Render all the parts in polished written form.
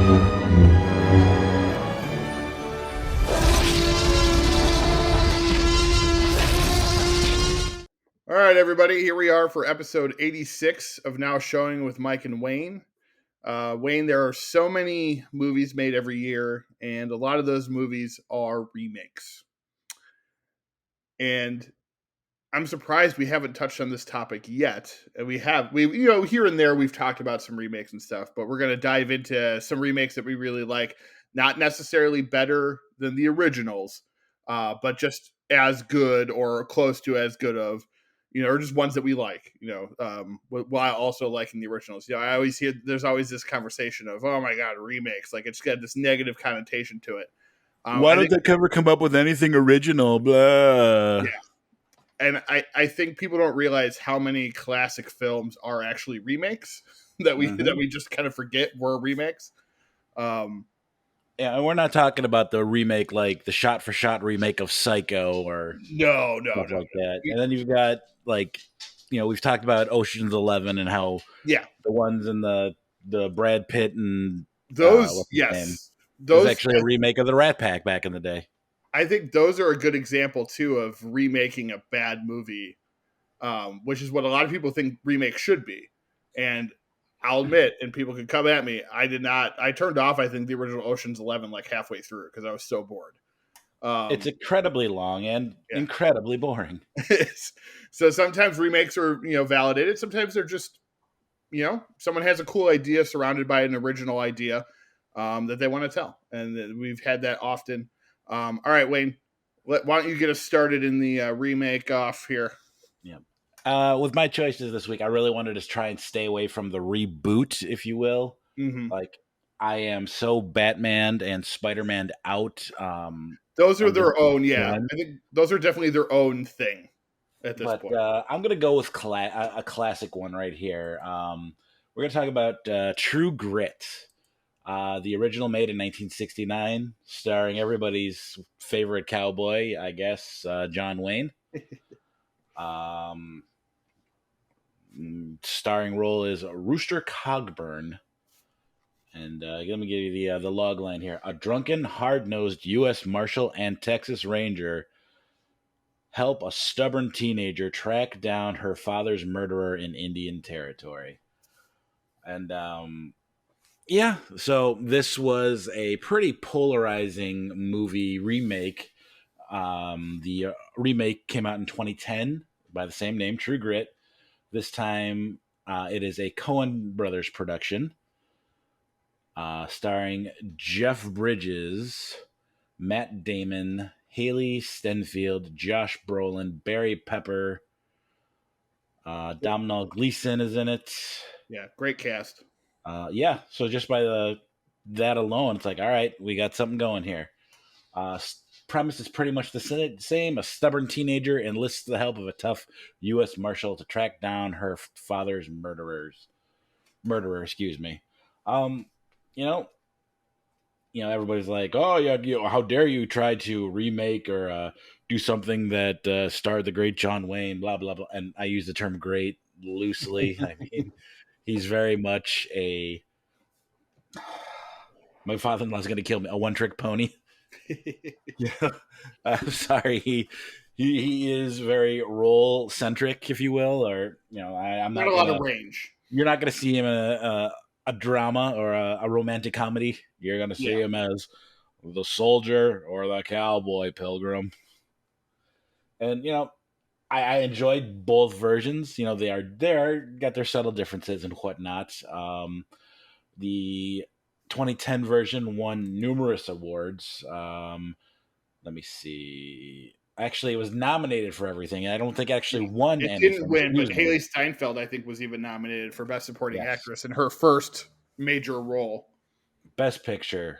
All right, everybody, here we are for episode 86 of Now Showing with Mike and Wayne. Wayne, there are so many movies made every year, and a lot of those movies are remakes. And I'm surprised we haven't touched on this topic yet. And we here and there we've talked about some remakes and stuff, but we're going to dive into some remakes that we really like, not necessarily better than the originals, but just as good or close to as good of, or just ones that we like, while also liking the originals. I always hear there's always this conversation of, oh my God, remakes. Like it's got this negative connotation to it. Why don't they ever come up with anything original? Blah. Yeah. And I think people don't realize how many classic films are actually remakes that we just kind of forget were remakes. Yeah, and we're not talking about the remake like the shot-for-shot remake of Psycho or no, stuff like that. And then you've got we've talked about Ocean's 11 and how the ones in the Brad Pitt and those those was actually a remake of the Rat Pack back in the day. I think those are a good example too of remaking a bad movie, which is what a lot of people think remakes should be. And I'll admit, and people can come at me, I did not. I turned off, I think, the original Ocean's 11 like halfway through because I was so bored. It's incredibly long and incredibly boring. So sometimes remakes are validated. Sometimes they're just someone has a cool idea surrounded by an original idea that they want to tell, and we've had that often. All right, Wayne, why don't you get us started in the remake off here? Yeah. With my choices this week, I really wanted to try and stay away from the reboot, if you will. Mm-hmm. Like, I am so Batman and Spider-Man out. Those are their own, yeah. I think those are definitely their own thing at this point. I'm going to go with a classic one right here. We're going to talk about True Grit. The original made in 1969, starring everybody's favorite cowboy, I guess, John Wayne. Starring role is Rooster Cogburn. And let me give you the log line here. A drunken, hard-nosed U.S. Marshal and Texas Ranger help a stubborn teenager track down her father's murderer in Indian Territory. And so this was a pretty polarizing movie remake. The remake came out in 2010 by the same name, True Grit. This time it is a Coen Brothers production, starring Jeff Bridges, Matt Damon, Haley Stenfield, Josh Brolin, Barry Pepper, Domhnall Gleeson is in it. Yeah, great cast. So just by that alone, it's like, all right, we got something going here. Premise is pretty much the same. A stubborn teenager enlists the help of a tough U.S. Marshal to track down her father's murderer. Everybody's like, oh yeah, how dare you try to remake or do something that starred the great John Wayne, blah blah blah. And I use the term "great" loosely. I mean, he's very much my father-in-law's going to kill me. A one-trick pony. Yeah, I'm sorry. He is very role centric, if you will, or I'm not a lot of range. You're not going to see him in a drama or a romantic comedy. You're going to see him as the soldier or the cowboy pilgrim. And I enjoyed both versions. They are got their subtle differences and whatnot. The 2010 version won numerous awards. Let me see. Actually, it was nominated for everything. I don't think it actually won. It didn't win, but Haley Steinfeld, I think, was even nominated for Best Supporting Actress in her first major role. Best Picture,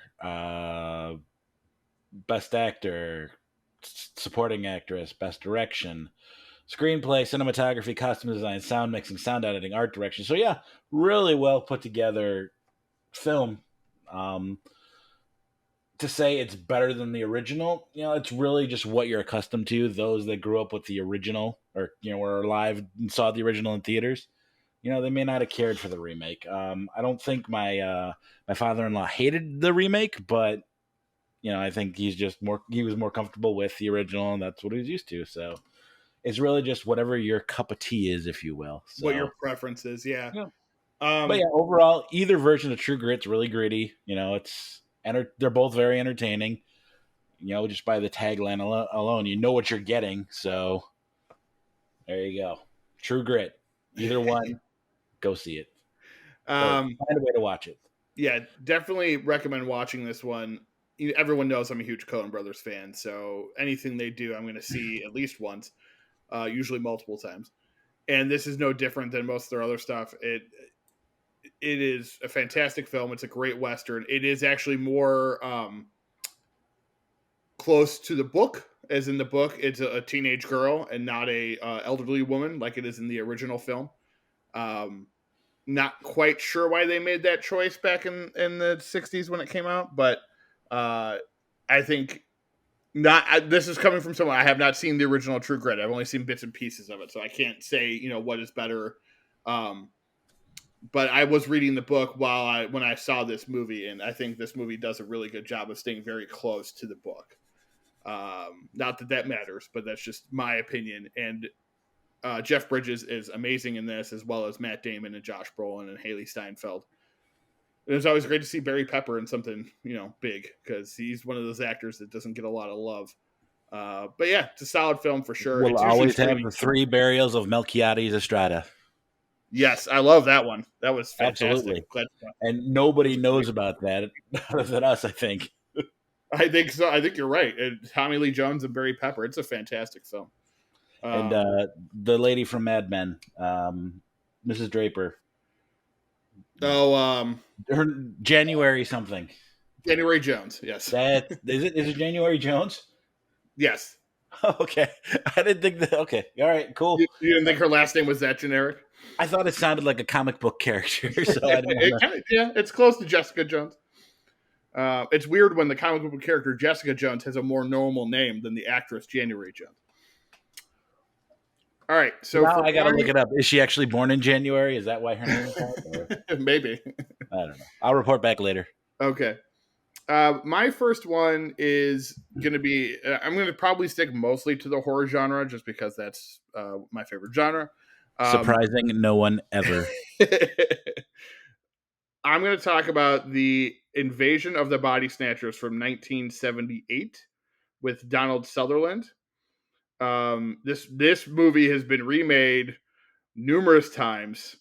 Best Actor, Supporting Actress, Best Direction, Screenplay, Cinematography, Costume Design, Sound Mixing, Sound Editing, Art Direction. So yeah, really well put together film. To say it's better than the original, it's really just what you're accustomed to. Those that grew up with the original or were alive and saw the original in theaters, they may not have cared for the remake. I don't think my father-in-law hated the remake, but I think he was more comfortable with the original, and that's what he was used to. So it's really just whatever your cup of tea is, if you will. What your So preference is, yeah. yeah. But Um, yeah, overall, either version of True Grit's really gritty. They're both very entertaining. Just by the tagline alone, you know what you're getting. So there you go. True Grit. Either one, go see it. Or um, find a way to watch it. yeah, definitely recommend watching this one. Everyone knows I'm a huge Coen Brothers fan, so anything they do, I'm going to see at least once, usually multiple times. And this is no different than most of their other stuff. It is a fantastic film. It's a great Western. It is actually more close to the book, as in the book, it's a teenage girl and not a elderly woman like it is in the original film. Um, Not quite sure why they made that choice back in the 60s when it came out, but I think this is coming from someone I have not seen the original True Grit. I've only seen bits and pieces of it, so I can't say what is better. Um, but I was reading the book when I saw this movie, and I think this movie does a really good job of staying very close to the book. Not that matters, but that's just my opinion. And Jeff Bridges is amazing in this, as well as Matt Damon and Josh Brolin and Haley Steinfeld. It was always great to see Barry Pepper in something big, because he's one of those actors that doesn't get a lot of love. But yeah, it's a solid film for sure. We'll It's usually always have streaming. the three burials of Melchiades Estrada. Yes, I love that one. That was fantastic. Absolutely. And nobody knows about that other than us, I think. I think so. I think you're right. And Tommy Lee Jones and Barry Pepper. It's a fantastic film. And the lady from Mad Men, Mrs. Draper. Her January something. January Jones. Yes. Is it January Jones? Yes. Okay. I didn't think that. Okay. All right. Cool. You didn't think her last name was that generic? I thought it sounded like a comic book character. So I didn't yeah, it's close to Jessica Jones. It's weird when the comic book character Jessica Jones has a more normal name than the actress January Jones. All right, so now I gotta look it up. Is she actually born in January? Is that why her name is that? Maybe. I don't know. I'll report back later. Okay. My first one is going to be, I'm going to probably stick mostly to the horror genre, just because that's my favorite genre. Surprising no one ever. I'm going to talk about the Invasion of the Body Snatchers from 1978 with Donald Sutherland. This movie has been remade numerous times.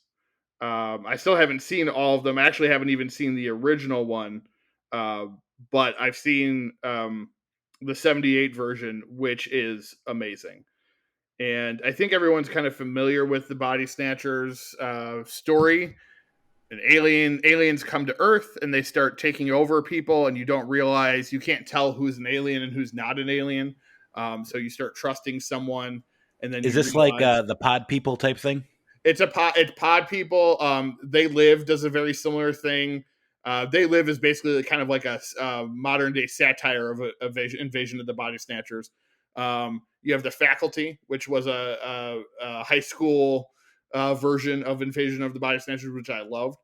I still haven't seen all of them. I actually haven't even seen the original one. But I've seen the 78 version, which is amazing. And I think everyone's kind of familiar with the Body Snatchers story. Aliens come to Earth and they start taking over people, and you can't tell who's an alien and who's not an alien. So you start trusting someone, and then is this like the pod people type thing? It's pod people. They Live does a very similar thing. They Live is basically kind of like a modern day satire of Invasion of the Body Snatchers. You have The Faculty, which was a high school version of Invasion of the Body Snatchers, which I loved.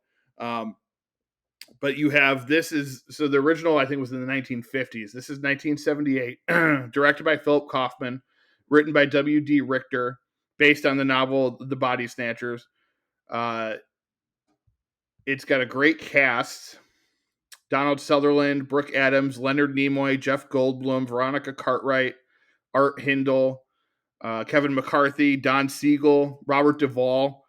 But you have the original, I think, was in the 1950s. This is 1978, directed by Philip Kaufman, written by W.D. Richter, based on the novel The Body Snatchers. It's got a great cast. Donald Sutherland, Brooke Adams, Leonard Nimoy, Jeff Goldblum, Veronica Cartwright, Art Hindle, Kevin McCarthy, Don Siegel, Robert Duvall.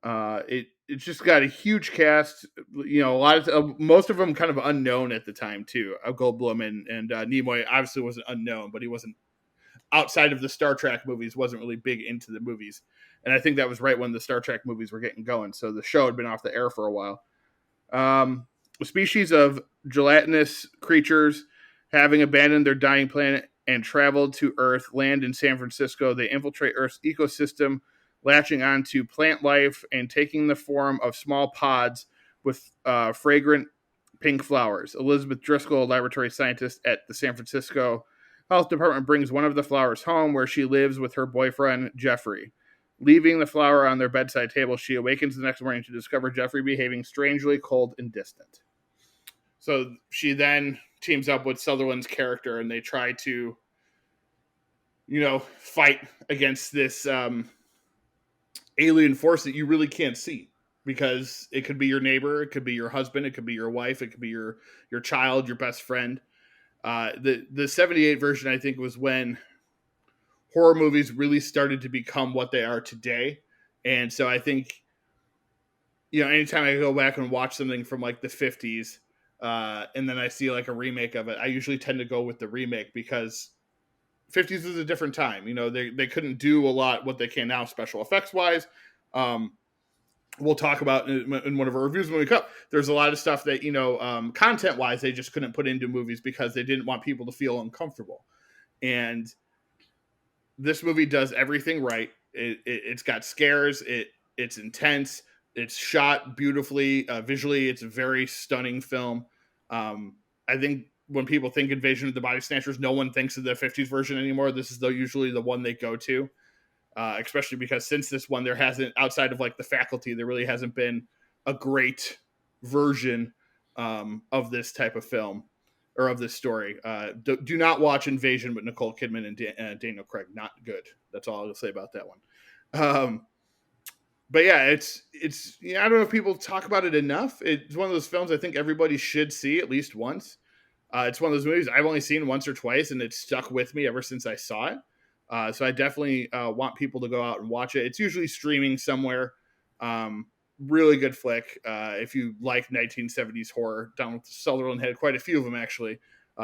It's just got a huge cast. Most of them kind of unknown at the time too. Goldblum and Nimoy obviously wasn't unknown, but he wasn't outside of the Star Trek movies. Wasn't really big into the movies, and I think that was right when the Star Trek movies were getting going. So the show had been off the air for a while. A species of gelatinous creatures, having abandoned their dying planet and traveled to Earth, land in San Francisco. They infiltrate Earth's ecosystem, latching onto plant life and taking the form of small pods with fragrant pink flowers. Elizabeth Driscoll, a laboratory scientist at the San Francisco Health Department, brings one of the flowers home, where she lives with her boyfriend, Jeffrey. Leaving the flower on their bedside table, she awakens the next morning to discover Jeffrey behaving strangely cold and distant. So she then teams up with Sutherland's character, and they try to, fight against this alien force that you really can't see, because it could be your neighbor, it could be your husband, it could be your wife, it could be your child, your best friend. The 78 version, I think, was when horror movies really started to become what they are today. And so I think, anytime I go back and watch something from like the 50s, and then I see like a remake of it, I usually tend to go with the remake, because 50s is a different time. They couldn't do a lot what they can now special effects wise. We'll talk about in one of our reviews when we come. There's a lot of stuff that, content wise, they just couldn't put into movies because they didn't want people to feel uncomfortable. And this movie does everything right. It's got scares. It's intense. It's shot beautifully. Visually, it's a very stunning film. I think when people think Invasion of the Body Snatchers, no one thinks of the 50s version anymore. This is usually the one they go to, especially because since this one, there hasn't, outside of like The Faculty, there really hasn't been a great version of this type of film, or of this story. Do not watch Invasion with Nicole Kidman and Daniel Craig. Not good. That's all I'll say about that one. But yeah, it's I don't know if people talk about it enough. It's one of those films I think everybody should see at least once. It's one of those movies I've only seen once or twice, and it's stuck with me ever since I saw it. So I definitely want people to go out and watch it. It's usually streaming somewhere. Really good flick. If you like 1970s horror, Donald Sutherland had quite a few of them, actually.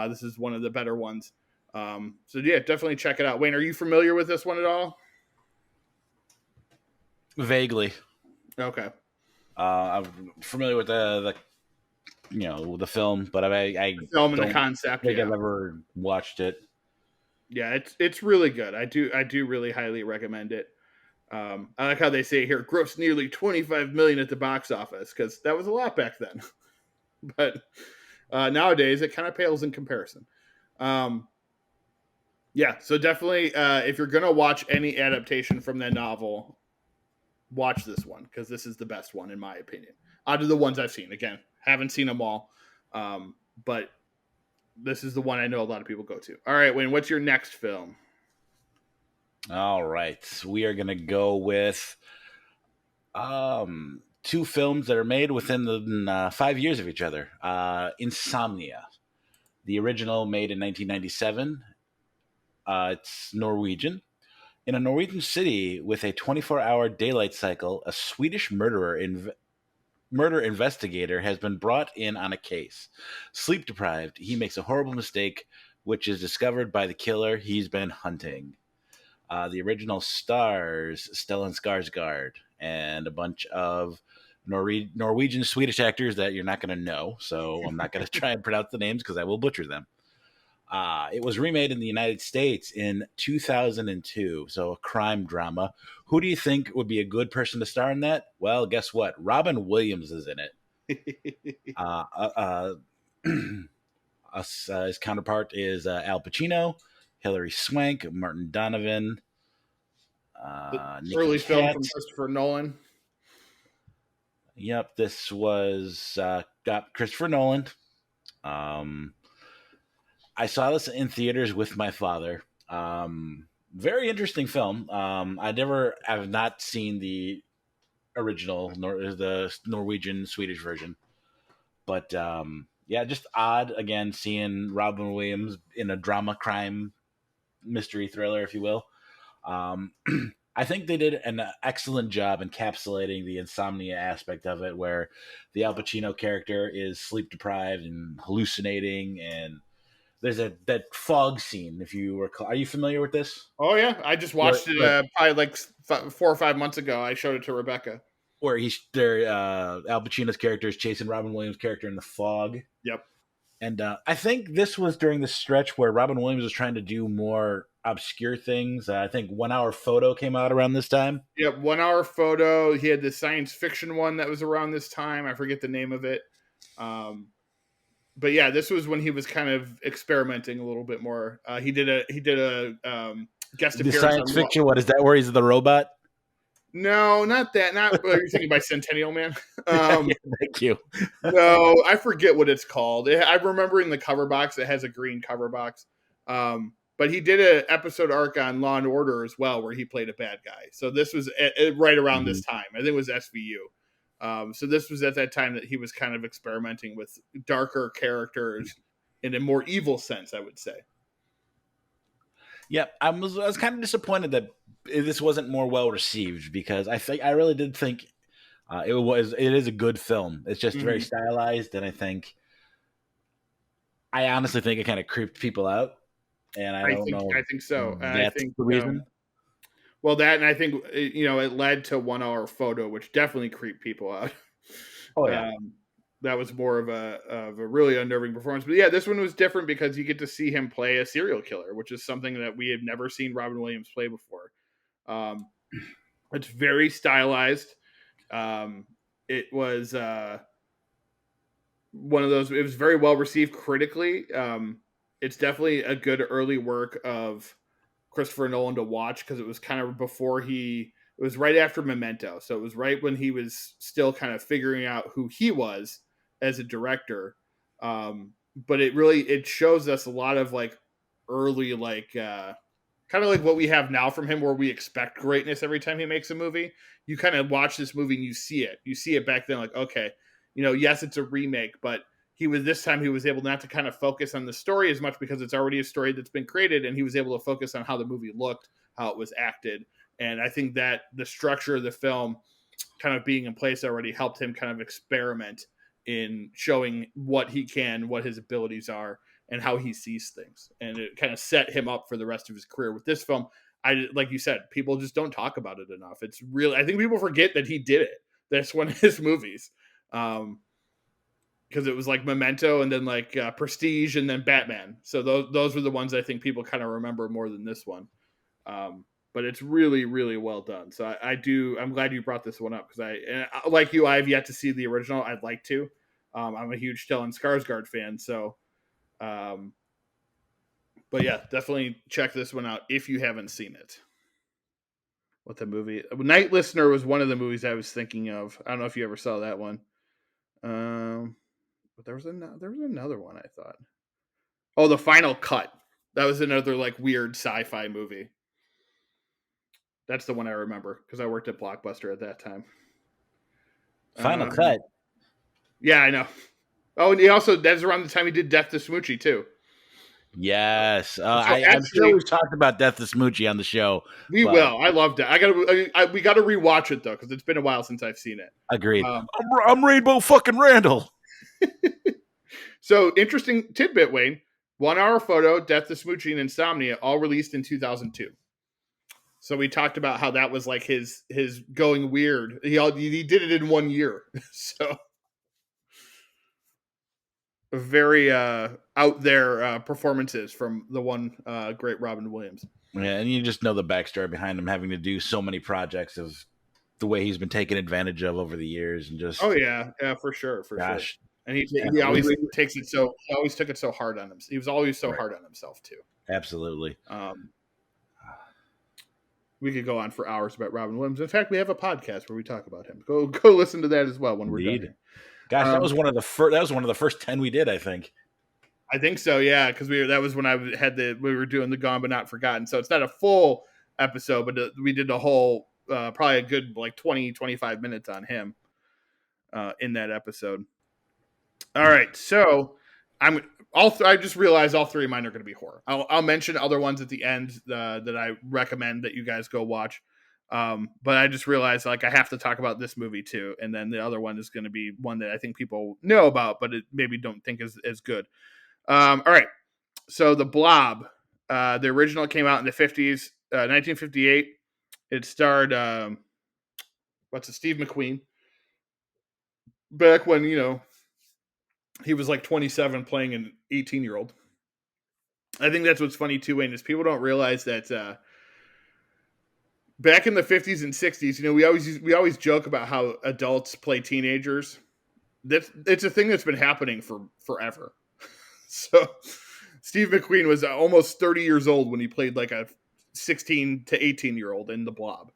This is one of the better ones. So yeah, definitely check it out. Wayne, are you familiar with this one at all? Vaguely. Okay. I'm familiar with the film, but I The film and don't the concept. think Yeah. I've ever watched it. Yeah, it's really good. I do really highly recommend it. I like how they say here, grossed nearly 25 million at the box office, because that was a lot back then. But nowadays it kind of pales in comparison. Yeah, so definitely, if you're gonna watch any adaptation from that novel, watch this one, because this is the best one in my opinion out of the ones I've seen. Again, haven't seen them all, but this is the one I know a lot of people go to. All right, Wayne, what's your next film? All right, we are gonna go with two films that are made within the 5 years of each other. Insomnia, the original, made in 1997. It's Norwegian. In a Norwegian city with a 24-hour daylight cycle, a Swedish murder investigator has been brought in on a case. Sleep deprived, he makes a horrible mistake, which is discovered by the killer he's been hunting. The original stars Stellan Skarsgård and a bunch of Norwegian Swedish actors that you're not going to know, so I'm not going to try and pronounce the names because I will butcher them. It was remade in the United States in 2002, so a crime drama. Who do you think would be a good person to star in that? Well, guess what? Robin Williams is in it. His counterpart is Al Pacino, Hilary Swank, Martin Donovan, Early Nikki film Katt. from Christopher Nolan. Yep, this was Christopher Nolan. I saw this in theaters with my father. Very interesting film. I have not seen the original, the Norwegian Swedish version, but yeah, just odd again seeing Robin Williams in a drama crime mystery thriller, if you will. I think they did an excellent job encapsulating the insomnia aspect of it, where the Al Pacino character is sleep deprived and hallucinating, and there's that fog scene. If you recall, are you familiar with this? Oh yeah, I just watched it probably like 4 or 5 months ago. I showed it to Rebecca. Where Al Pacino's character is chasing Robin Williams' character in the fog. Yep. And I think this was during the stretch where Robin Williams was trying to do more obscure things. I think 1 Hour Photo came out around this time. Yep, 1 Hour Photo. He had the science fiction one that was around this time. I forget the name of it. But yeah, this was when he was kind of experimenting a little bit more. He did a guest appearance. The science fiction one, is that where he's the robot? No, not that. Not you're thinking by Centennial Man. Yeah, thank you. No, I forget what it's called. I remember in the cover box it has a green cover box. But he did an episode arc on Law and Order as well, where he played a bad guy. So this was right around this time. I think it was SVU. So this was at that time that he was kind of experimenting with darker characters in a more evil sense, I would say. Yeah, I was kind of disappointed that this wasn't more well received, because I really did think it is a good film. It's just very stylized, and I honestly think it kind of creeped people out, and I don't know. I think so. I That's think the reason. Well, that, and I think it led to 1 hour photo, which definitely creeped people out. Oh yeah. That was more of a really unnerving performance. But yeah, this one was different because you get to see him play a serial killer, which is something that we had never seen Robin Williams play before. It's very stylized. It was one of those. It was very well received critically. It's definitely a good early work of Christopher Nolan to watch, because it was kind of before it was right after Memento. So it was right when he was still kind of figuring out who he was as a director. But it shows us a lot of like early, like, kind of like what we have now from him, where we expect greatness every time he makes a movie. You kind of watch this movie and you see it back then, like, okay, yes, it's a remake, but this time he was able not to kind of focus on the story as much, because it's already a story that's been created, and he was able to focus on how the movie looked, how it was acted. And I think that the structure of the film kind of being in place already helped him kind of experiment in showing what his abilities are, and how he sees things. And it kind of set him up for the rest of his career. With this film, like you said, people just don't talk about it enough. It's really, I think people forget that he did it. That's one of his movies. Because it was like Memento, and then like Prestige, and then Batman. So those were the ones I think people kind of remember more than this one. But it's really, really well done. So I'm glad you brought this one up, because like you, I've yet to see the original. I'd like to. I'm a huge Stellan Skarsgård fan, so. But yeah, definitely check this one out if you haven't seen it. What the movie? Night Listener was one of the movies I was thinking of. I don't know if you ever saw that one. But there was another one I thought. Oh, The Final Cut. That was another like weird sci-fi movie. That's the one I remember, because I worked at Blockbuster at that time. Final Cut. Yeah, I know. Oh, and that's around the time he did Death to Smoochie too. Yes, I'm sure we've talked about Death to Smoochie on the show. We will. I loved it. We got to rewatch it though, because it's been a while since I've seen it. Agreed. I'm Rainbow fucking Randall. So, interesting tidbit, Wayne. 1 hour photo, Death to Smoochie, and Insomnia, all released in 2002. So we talked about how that was like his going weird. He did it in 1 year. So very out there performances from the one great Robin Williams. Yeah, and you just know the backstory behind him having to do so many projects, of the way he's been taken advantage of over the years, and just for sure, sure. And he always took it so hard on him. He was always so hard on himself too. Absolutely. We could go on for hours about Robin Williams. In fact, we have a podcast where we talk about him. Go listen to that as well when we're done. Gosh, that was one of the first 10 we did, I think. I think so, yeah, because that was when we were doing the Gone But Not Forgotten. So it's not a full episode, but we did a whole probably a good like 20-25 minutes on him in that episode. All right, so I just realized all three of mine are going to be horror. I'll mention other ones at the end that I recommend that you guys go watch. But I just realized like I have to talk about this movie too, and then the other one is going to be one that I think people know about, but it maybe don't think is as good. All right, so The Blob, the original came out in the 50s, 1958. It starred Steve McQueen, back when he was like 27 playing an 18-year-old. I think that's what's funny too, Wayne, is people don't realize that back in the 50s and 60s, we always joke about how adults play teenagers. It's a thing that's been happening for forever. So Steve McQueen was almost 30 years old when he played like a 16 to 18-year-old in The Blob.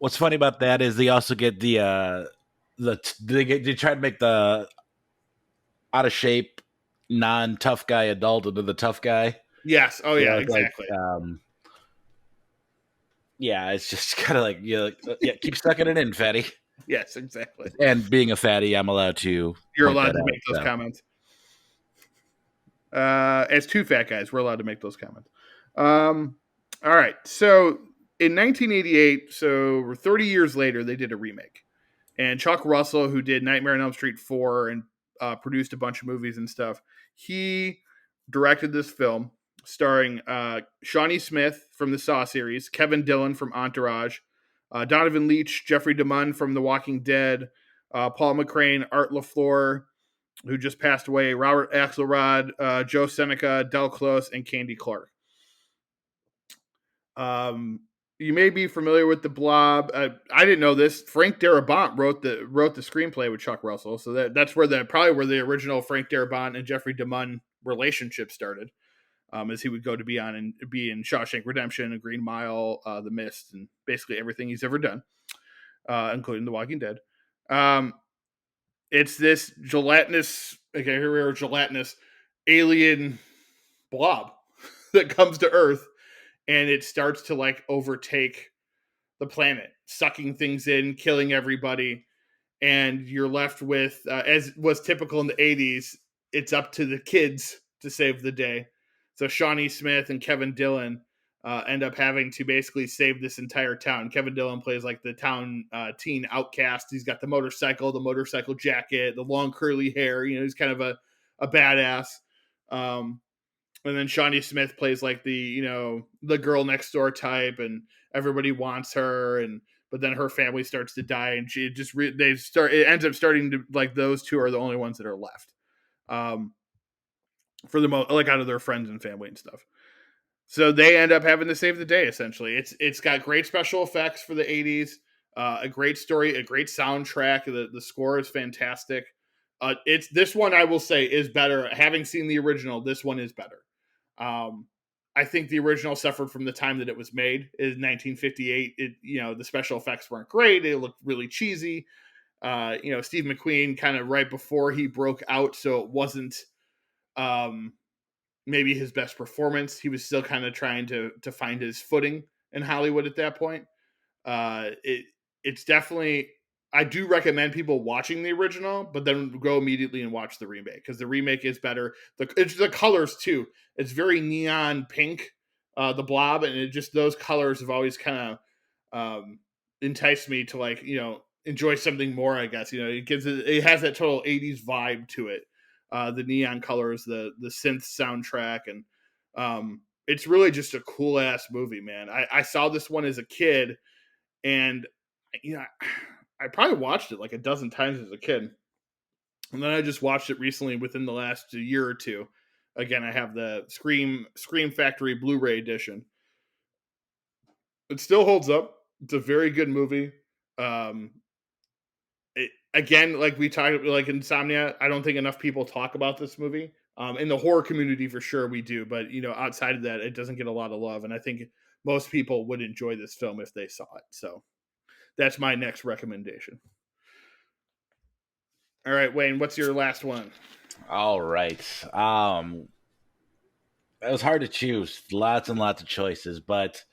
What's funny about that is they also get they try to make the out of shape, non tough guy adult into the tough guy. Yes. Oh yeah, It's like, exactly. yeah, it's just kind of like, yeah, keep sucking it in, fatty. Yes, exactly. And being a fatty, I'm allowed to You're point allowed that to out. make those So. comments. As two fat guys, we're allowed to make those comments. All right. So in 1988, so 30 years later, they did a remake. And Chuck Russell, who did Nightmare on Elm Street 4 and produced a bunch of movies and stuff, he directed this film starring Shawnee Smith from the Saw series, Kevin Dillon from Entourage, Donovan Leitch, Jeffrey DeMunn from The Walking Dead, Paul McCrane, Art LaFleur, who just passed away, Robert Axelrod, Joe Seneca, Del Close, and Candy Clark. You may be familiar with the Blob. I didn't know this. Frank Darabont wrote the screenplay with Chuck Russell, so that's where the original Frank Darabont and Jeffrey DeMunn relationship started. As he would go to be in Shawshank Redemption, A Green Mile, The Mist, and basically everything he's ever done, including The Walking Dead. It's this gelatinous, okay, here we are, gelatinous alien blob that comes to Earth, and it starts to like overtake the planet, sucking things in, killing everybody, and you're left with, as was typical in the 80s, it's up to the kids to save the day. So Shawnee Smith and Kevin Dillon end up having to basically save this entire town. Kevin Dillon plays like the town teen outcast. He's got the motorcycle jacket, the long curly hair. He's kind of a badass. And then Shawnee Smith plays like the girl next door type, and everybody wants her, and but then her family starts to die, and she just it ends up starting to, like, those two are the only ones that are left, for the most, like, out of their friends and family and stuff. So they end up having to save the day. Essentially, it's got great special effects for the 80s, a great story, a great soundtrack. The score is fantastic. It's this one, I will say, is better. Having seen the original, this one is better. Um, I think the original suffered from the time that it was made. In 1958, the special effects weren't great. It looked really cheesy. Steve McQueen kind of right before he broke out, so it wasn't um, maybe his best performance. He was still kind of trying to find his footing in Hollywood at that point. It's definitely, I do recommend people watching the original, but then go immediately and watch the remake, because the remake is better. It's the colors too. It's very neon pink, the Blob, and it just, those colors have always kind of enticed me to, like, enjoy something more. I guess it has that total 80s vibe to it. The neon colors, the synth soundtrack, and it's really just a cool ass movie, man. I saw this one as a kid, and you know, I probably watched it like a dozen times as a kid, and then I just watched it recently within the last year or two. Again, I have the Scream Factory Blu-ray edition. It still holds up. It's a very good movie. Um, Again, like we talked, like Insomnia, I don't think enough people talk about this movie. In the horror community, for sure, we do, but outside of that, it doesn't get a lot of love. And I think most people would enjoy this film if they saw it. So that's my next recommendation. All right, Wayne, what's your last one? All right. It was hard to choose. Lots and lots of choices, but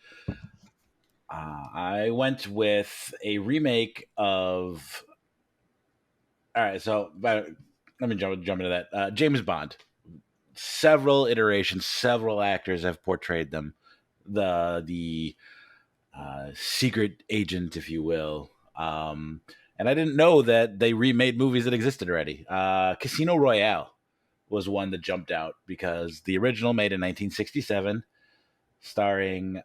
I went with a remake of. All right, so let me jump into that. James Bond. Several iterations, several actors have portrayed them. The secret agent, if you will. And I didn't know that they remade movies that existed already. Casino Royale was one that jumped out because the original, made in 1967, starring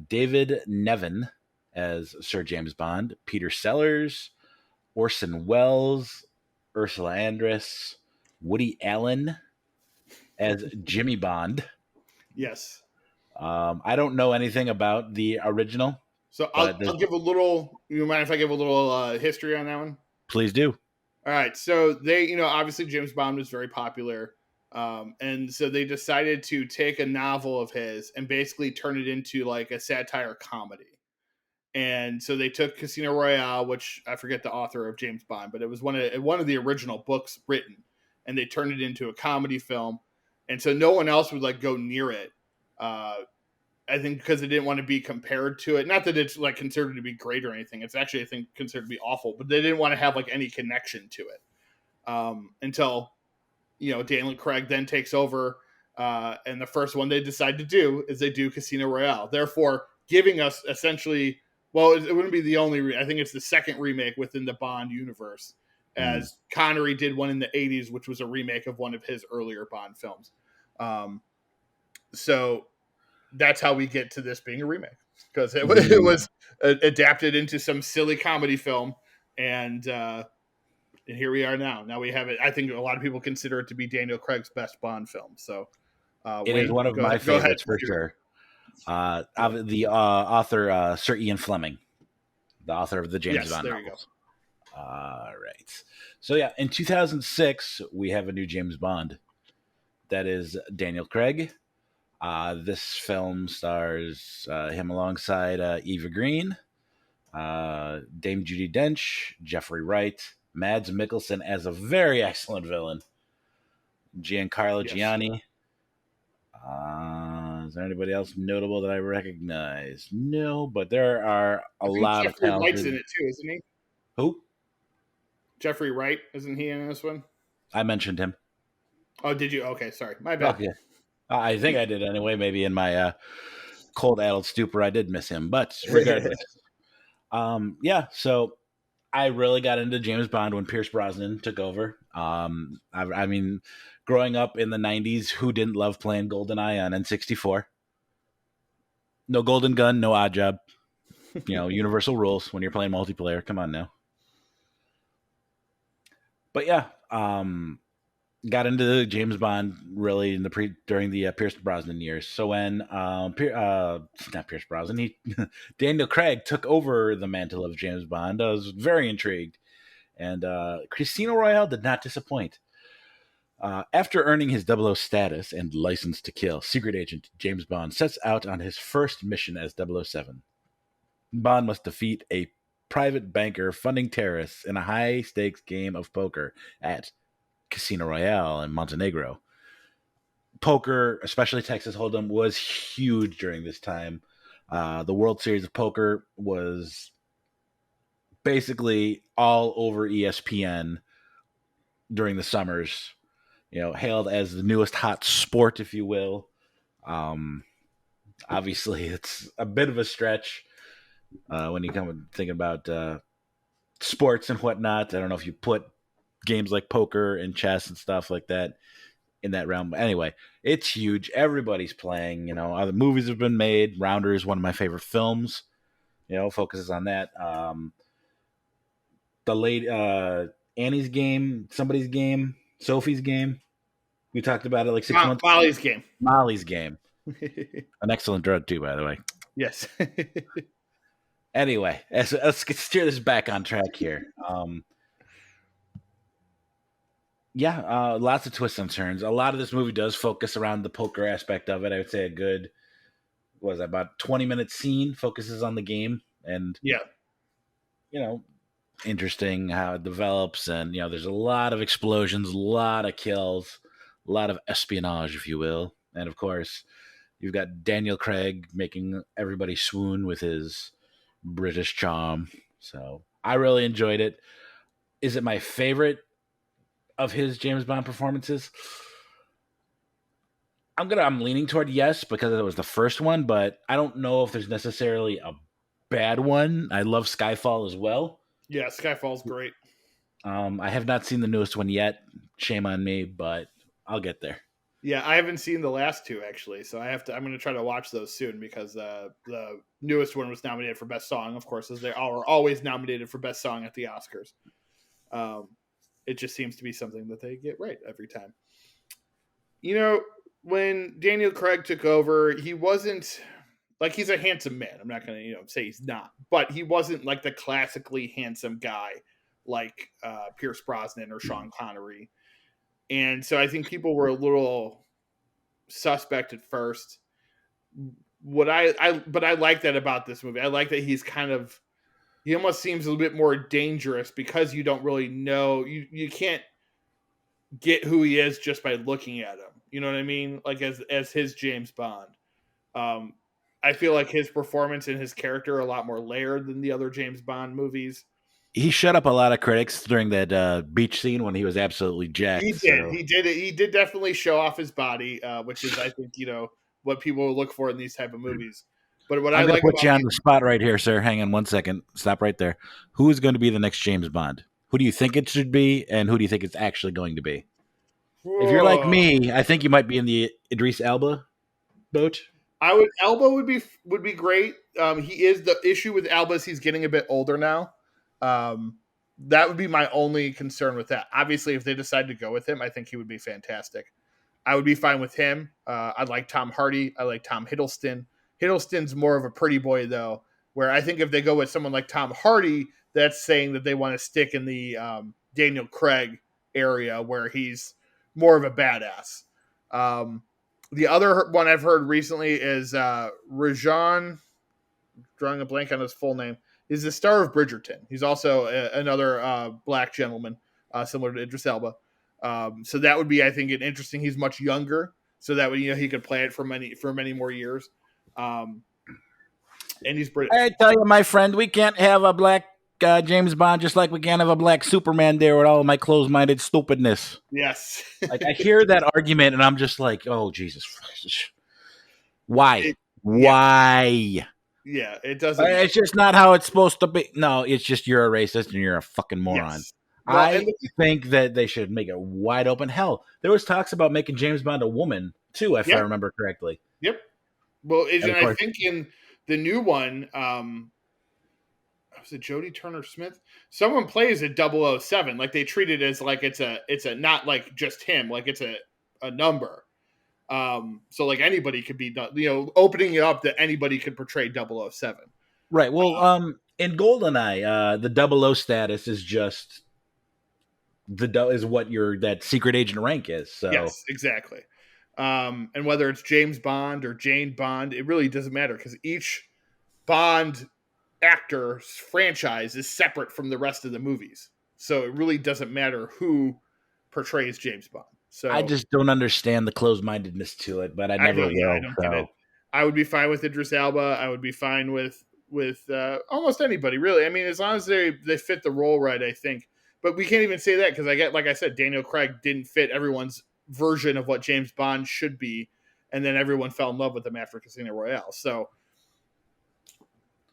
David Nevin as Sir James Bond, Peter Sellers, Orson Welles, Ursula Andress, Woody Allen as Jimmy Bond. Yes. I don't know anything about the original, So but I'll give a little. You mind if I give a little history on that one? please do. All right. So they, obviously James Bond was very popular. And so they decided to take a novel of his and basically turn it into like a satire comedy. And so they took Casino Royale, which I forget the author of James Bond, but it was one of the original books written, and they turned it into a comedy film. And so no one else would like go near it. I think because they didn't want to be compared to it. Not that it's like considered to be great or anything. It's actually, I think, considered to be awful, but they didn't want to have like any connection to it until, Daniel Craig then takes over. And the first one they decide to do is they do Casino Royale, therefore giving us essentially, well, it wouldn't be the only, I think it's the second remake within the Bond universe, as Connery did one in the 80s, which was a remake of one of his earlier Bond films. So that's how we get to this being a remake, because it was adapted into some silly comedy film, and here we are now. Now we have it. I think a lot of people consider it to be Daniel Craig's best Bond film. So it is one of my favorites for sure. The author, Sir Ian Fleming, the author of the James Bond novels. All right. So yeah, in 2006, we have a new James Bond. That is Daniel Craig. This film stars him alongside Eva Green, Dame Judi Dench, Jeffrey Wright, Mads Mikkelsen as a very excellent villain, Giancarlo Gianni. Is there anybody else notable that I recognize? No, but there are a lot of talented. Wright's in it too, isn't he? Who? Jeffrey Wright, isn't he in this one? I mentioned him. Oh, did you? Okay, sorry, my bad. Okay. I think I did anyway. Maybe in my cold-addled stupor, I did miss him. But regardless, yeah. So I really got into James Bond when Pierce Brosnan took over. I mean, growing up in the 90s, who didn't love playing GoldenEye on N64? No Golden Gun, no Odd Job. Universal rules when you're playing multiplayer. Come on now. But yeah, got into James Bond really during the Pierce Brosnan years. So when not Pierce Brosnan, Daniel Craig took over the mantle of James Bond, I was very intrigued, and Casino Royale did not disappoint. After earning his 00 status and license to kill, secret agent James Bond sets out on his first mission as 007. Bond must defeat a private banker funding terrorists in a high-stakes game of poker at Casino Royale in Montenegro. Poker, especially Texas Hold'em, was huge during this time. The World Series of Poker was basically all over ESPN during the summers. Hailed as the newest hot sport, if you will. Obviously, it's a bit of a stretch when you come thinking about sports and whatnot. I don't know if you put games like poker and chess and stuff like that in that realm. But anyway, it's huge. Everybody's playing. Other movies have been made. Rounder is one of my favorite films. Focuses on that. The late Annie's Game, Somebody's Game, Sophie's Game. We talked about it like 6 months ago. Molly's Game. Molly's Game. An excellent drug too, by the way. Yes. Anyway, let's steer this back on track here. Lots of twists and turns. A lot of this movie does focus around the poker aspect of it. I would say a good, about 20-minute scene focuses on the game. And, interesting how it develops. And, there's a lot of explosions, a lot of kills, a lot of espionage, if you will. And, of course, you've got Daniel Craig making everybody swoon with his British charm. So I really enjoyed it. Is it my favorite of his James Bond performances? I'm leaning toward yes, because it was the first one, but I don't know if there's necessarily a bad one. I love Skyfall as well. Yeah, Skyfall's great. I have not seen the newest one yet. Shame on me, but I'll get there. Yeah, I haven't seen the last two actually, so I'm going to try to watch those soon, because the newest one was nominated for Best Song, of course, as they are always nominated for Best Song at the Oscars. It just seems to be something that they get right every time. When Daniel Craig took over, he wasn't like, he's a handsome man. I'm not going to say he's not, but he wasn't like the classically handsome guy like Pierce Brosnan or Sean Connery. And so I think people were a little suspect at first. what but I like that about this movie. I like that he almost seems a little bit more dangerous because you don't really know, you can't get who he is just by looking at him. You know what I mean? Like as his James Bond. Um, I feel like his performance and his character are a lot more layered than the other James Bond movies. He shut up a lot of critics during that beach scene when he was absolutely jacked. He did. So He did it. He did definitely show off his body, which is, I think, what people look for in these type of movies. But what I I'm going to like put about you on the spot right here, sir. Hang on 1 second. Stop right there. Who is going to be the next James Bond? Who do you think it should be, and who do you think it's actually going to be? If you're like whoa, me, I think you might be in the Idris Elba boat. Elba would be great. He is the issue with Elba is he's getting a bit older now. That would be my only concern with that. Obviously, if they decide to go with him, I think he would be fantastic. I would be fine with him. I like Tom Hardy. I like Tom Hiddleston. Hiddleston's more of a pretty boy, though, where I think if they go with someone like Tom Hardy, that's saying that they want to stick in the Daniel Craig area where he's more of a badass. Um, the other one I've heard recently is Rajan, drawing a blank on his full name. He's the star of Bridgerton. He's also another black gentleman, similar to Idris Elba. So that would be, I think, an interesting. He's much younger, so that would he could play it for many more years. Um, and he's British. I tell you, my friend, we can't have a black James Bond just like we can't have a black Superman there with all of my closed-minded stupidness. Yes. Like I hear that argument, and I'm just like, oh Jesus, why? It, yeah, Why? yeah. It doesn't. It's just not how it's supposed to be. No, it's just you're a racist and you're a fucking moron. Yes. Well, I think that they should make it wide open. Hell, there was talks about making James Bond a woman too, if I yep, remember correctly. yep. Well, And of I course, think in the new one, was it Jodie Turner Smith? Someone plays a 007. Like they treat it as like it's a not like just him, like it's a number. So like anybody could be, opening it up that anybody could portray 007. right. Well, in GoldenEye, the 00 status is just is what your that secret agent rank is. So Yes, exactly. And whether it's James Bond or Jane Bond, it really doesn't matter because each Bond actor's franchise is separate from the rest of the movies. So it really doesn't matter who portrays James Bond. I So just don't understand the closed mindedness to it, but I I never don't, yeah, I will. don't get it. So I would be fine with Idris Elba. I would be fine with almost anybody, really. I mean, as long as they fit the role right, I think. But we can't even say that because like I said, Daniel Craig didn't fit everyone's version of what James Bond should be, and then everyone fell in love with him after Casino Royale. So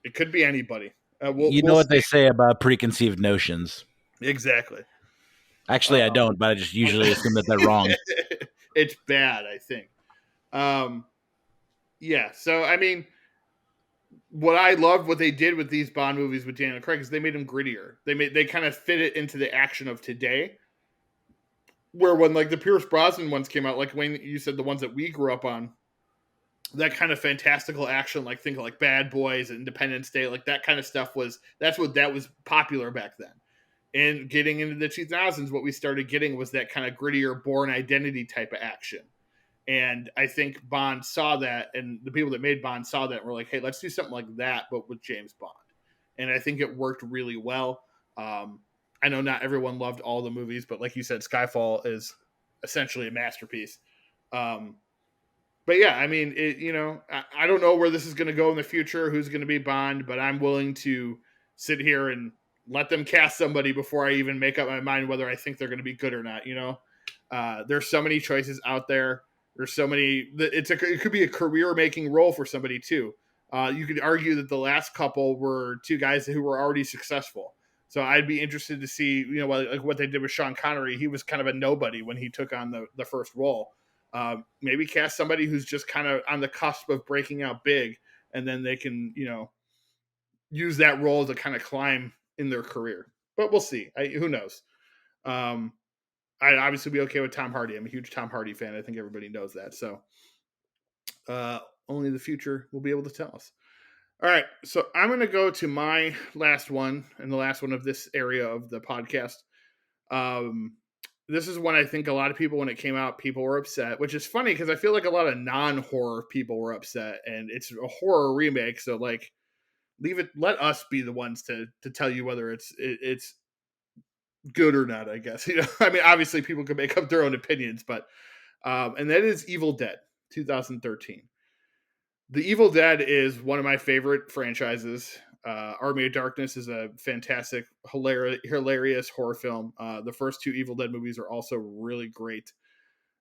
it could be anybody. you know We'll what they see. say about preconceived notions. Exactly. Actually, I don't, but I just usually assume that they're wrong. It's bad, I think. Yeah. So I mean, what I loved what they did with these Bond movies with Daniel Craig is they made them grittier. They kind of fit it into the action of today. Where when like the Pierce Brosnan ones came out, like when you said the ones that we grew up on, that kind of fantastical action, like think of like Bad Boys, Independence Day, like that kind of stuff that was popular back then. And getting into the 2000s, what we started getting was that kind of grittier Born Identity type of action. And I think Bond saw that, and the people that made Bond saw that and were like, hey, let's do something like that, but with James Bond. And I think it worked really well. I know not everyone loved all the movies, but like you said, Skyfall is essentially a masterpiece. But yeah, I mean, I don't know where this is going to go in the future, who's going to be Bond, but I'm willing to sit here and let them cast somebody before I even make up my mind whether I think they're going to be good or not. There's so many choices out there. There's so many. It could be a career making role for somebody too. You could argue that the last couple were two guys who were already successful. So I'd be interested to see, like what they did with Sean Connery. He was kind of a nobody when he took on the first role. Maybe cast somebody who's just kind of on the cusp of breaking out big, and then they can, use that role to kind of climb in their career. But we'll see. Who knows? I'd obviously be okay with Tom Hardy. I'm a huge Tom Hardy fan. I think everybody knows that. So only the future will be able to tell us. All right. So I'm going to go to my last one and the last one of this area of the podcast. this is when I think a lot of people, when it came out, people were upset, which is funny because I feel like a lot of non-horror people were upset, and it's a horror remake, so like leave it, let us be the ones to tell you whether it's good or not, I guess. I mean, obviously people can make up their own opinions, but and that is Evil Dead 2013. The Evil Dead is one of my favorite franchises. Army of Darkness is a fantastic, hilarious horror film. The first two Evil Dead movies are also really great.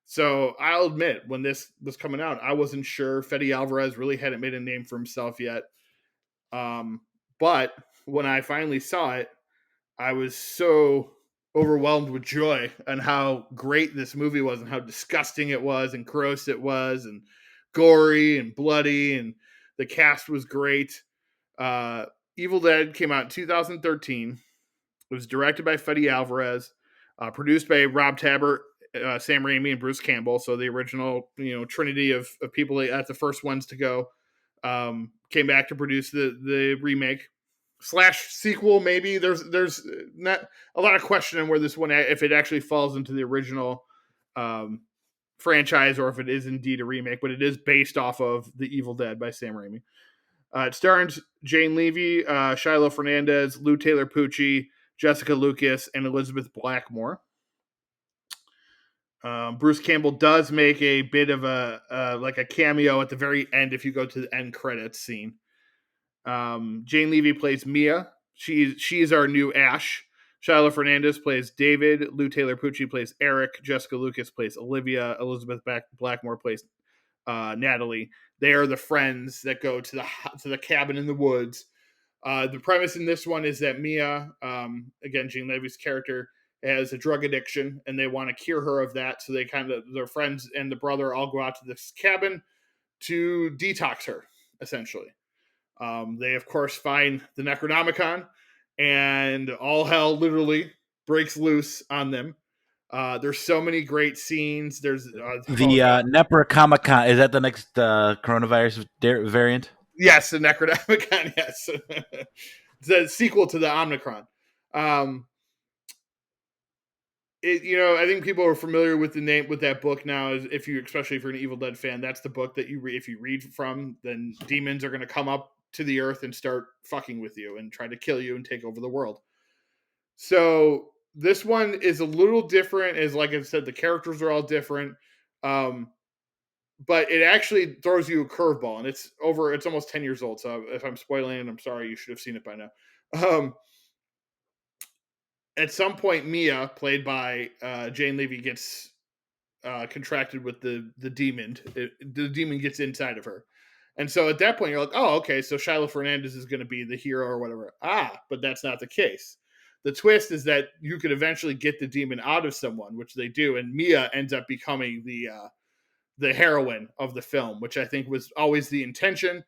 So I'll admit, when this was coming out, I wasn't sure. Fede Alvarez really hadn't made a name for himself yet. But when I finally saw it, I was so overwhelmed with joy on how great this movie was and how disgusting it was and gross it was and gory and bloody, and the cast was great. Uh, Evil Dead came out in 2013. It was directed by Fede Alvarez, produced by Rob Tabbert, Sam Raimi, and Bruce Campbell. So the original, trinity of people at the first ones to go, came back to produce the remake slash sequel. Maybe there's not a lot of question on where this one, if it actually falls into the original franchise or if it is indeed a remake, but it is based off of The Evil Dead by Sam Raimi. It stars Jane Levy, Shiloh Fernandez, Lou Taylor Pucci, Jessica Lucas, and Elizabeth Blackmore. Bruce Campbell does make a bit of a cameo at the very end if you go to the end credits scene. Jane Levy plays Mia. She's our new Ash. Shiloh Fernandez plays David. Lou Taylor Pucci plays Eric. Jessica Lucas plays Olivia. Elizabeth Blackmore plays Natalie. They are the friends that go to the cabin in the woods. The premise in this one is that Mia, again, Jane Levy's character, has a drug addiction, and they want to cure her of that. So their friends and the brother all go out to this cabin to detox her, essentially. They, of course, find the Necronomicon, and all hell literally breaks loose on them. There's so many great scenes. There's The Necronomicon, is that the next coronavirus variant? Yes, the Necronomicon. Yes, it's the sequel to the Omicron. I think people are familiar with the name with that book now. Especially if you're an Evil Dead fan, that's the book that if you read from, then demons are going to come up to the earth and start fucking with you and try to kill you and take over the world. So this one is a little different. As like I said, the characters are all different, but it actually throws you a curveball, and it's almost 10 years old. So if I'm spoiling it, I'm sorry. You should have seen it by now. At some point, Mia, played by Jane Levy, gets contracted with the demon. The demon gets inside of her. And so at that point, you're like, oh, okay, so Shiloh Fernandez is going to be the hero or whatever. But that's not the case. The twist is that you could eventually get the demon out of someone, which they do, and Mia ends up becoming the heroine of the film, which I think was always the intention.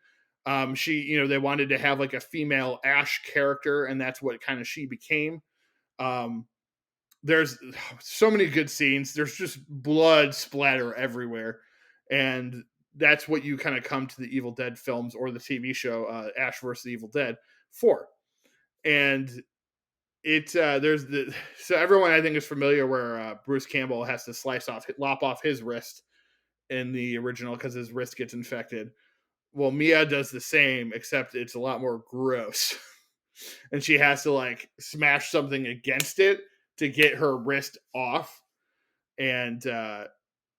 They wanted to have like a female Ash character, and that's what kind of she became. There's so many good scenes. There's just blood splatter everywhere, and that's what you kind of come to the Evil Dead films or the TV show Ash vs. Evil Dead for. And so everyone I think is familiar where Bruce Campbell has to lop off his wrist in the original because his wrist gets infected. Well, Mia does the same, except it's a lot more gross. And she has to like smash something against it to get her wrist off. And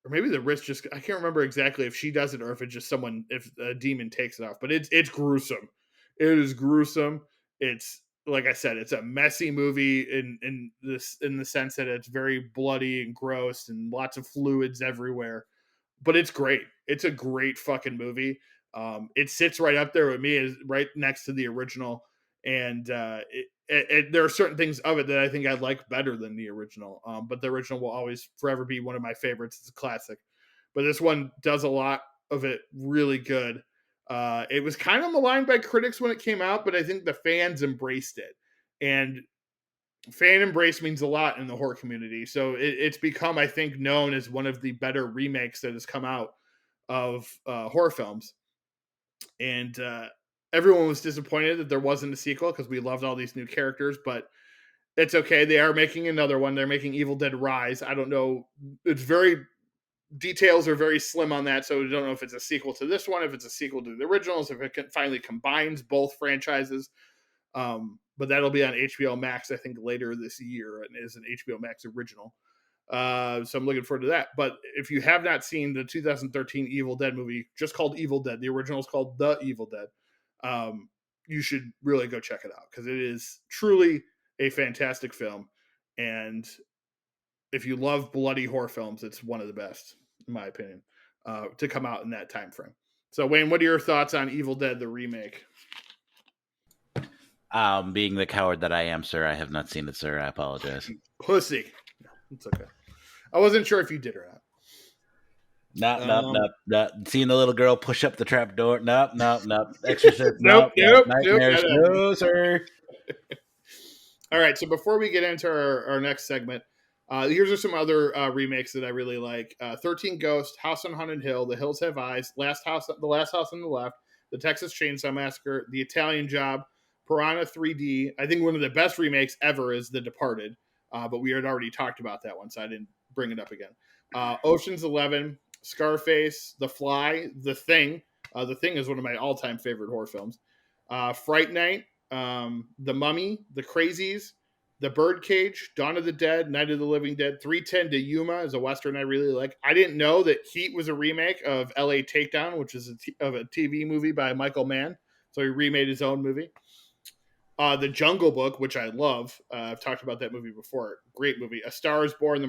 or maybe the wrist just, I can't remember exactly if she does it or if it's just if a demon takes it off. But it's gruesome. It is gruesome. It's, like I said, it's a messy movie in the sense that it's very bloody and gross and lots of fluids everywhere. But it's great. It's a great fucking movie. It sits right up there with me, is right next to the original, and there are certain things of it that I think I like better than the original. But the original will always forever be one of my favorites. It's a classic. But this one does a lot of it really good. It was kind of maligned by critics when it came out, but I think the fans embraced it. And fan embrace means a lot in the horror community. So it's become, I think, known as one of the better remakes that has come out of horror films. And everyone was disappointed that there wasn't a sequel because we loved all these new characters. But It's okay. They are making another one. They're making Evil Dead Rise. I don't know. It's very details are very slim on that, so we don't know if it's a sequel to this one, if it's a sequel to the originals, if it finally combines both franchises. But that'll be on HBO Max, I think, later this year, and is an HBO Max original. So I'm looking forward to that. But if you have not seen the 2013 Evil Dead movie, just called Evil Dead, the original is called The Evil Dead, you should really go check it out because it is truly a fantastic film. And if you love bloody horror films, it's one of the best, in my opinion, to come out in that time frame. So, Wayne, what are your thoughts on Evil Dead, the remake? Being the coward that I am, sir, I have not seen it, sir. I apologize. Pussy. No, it's okay. I wasn't sure if you did or not. Nope. Seeing the little girl push up the trap door. Nope. Exorcist. Nope. Nightmares. No, sir. All right. So before we get into our next segment, here's some other remakes that I really like: 13 Ghosts, House on Haunted Hill, The Hills Have Eyes, The Last House on the Left, The Texas Chainsaw Massacre, The Italian Job, Piranha 3D. I think one of the best remakes ever is The Departed, but we had already talked about that one, so I didn't bring it up again. Ocean's 11, Scarface, The Fly, The Thing. The Thing is one of my all-time favorite horror films. Fright Night, The Mummy, The Crazies, The Birdcage, Dawn of the Dead, Night of the Living Dead, 310 to Yuma is a Western I really like. I didn't know that Heat was a remake of LA Takedown, which is of a TV movie by Michael Mann. So he remade his own movie. The Jungle Book, which I love. I've talked about that movie before. Great movie. A Star is Born.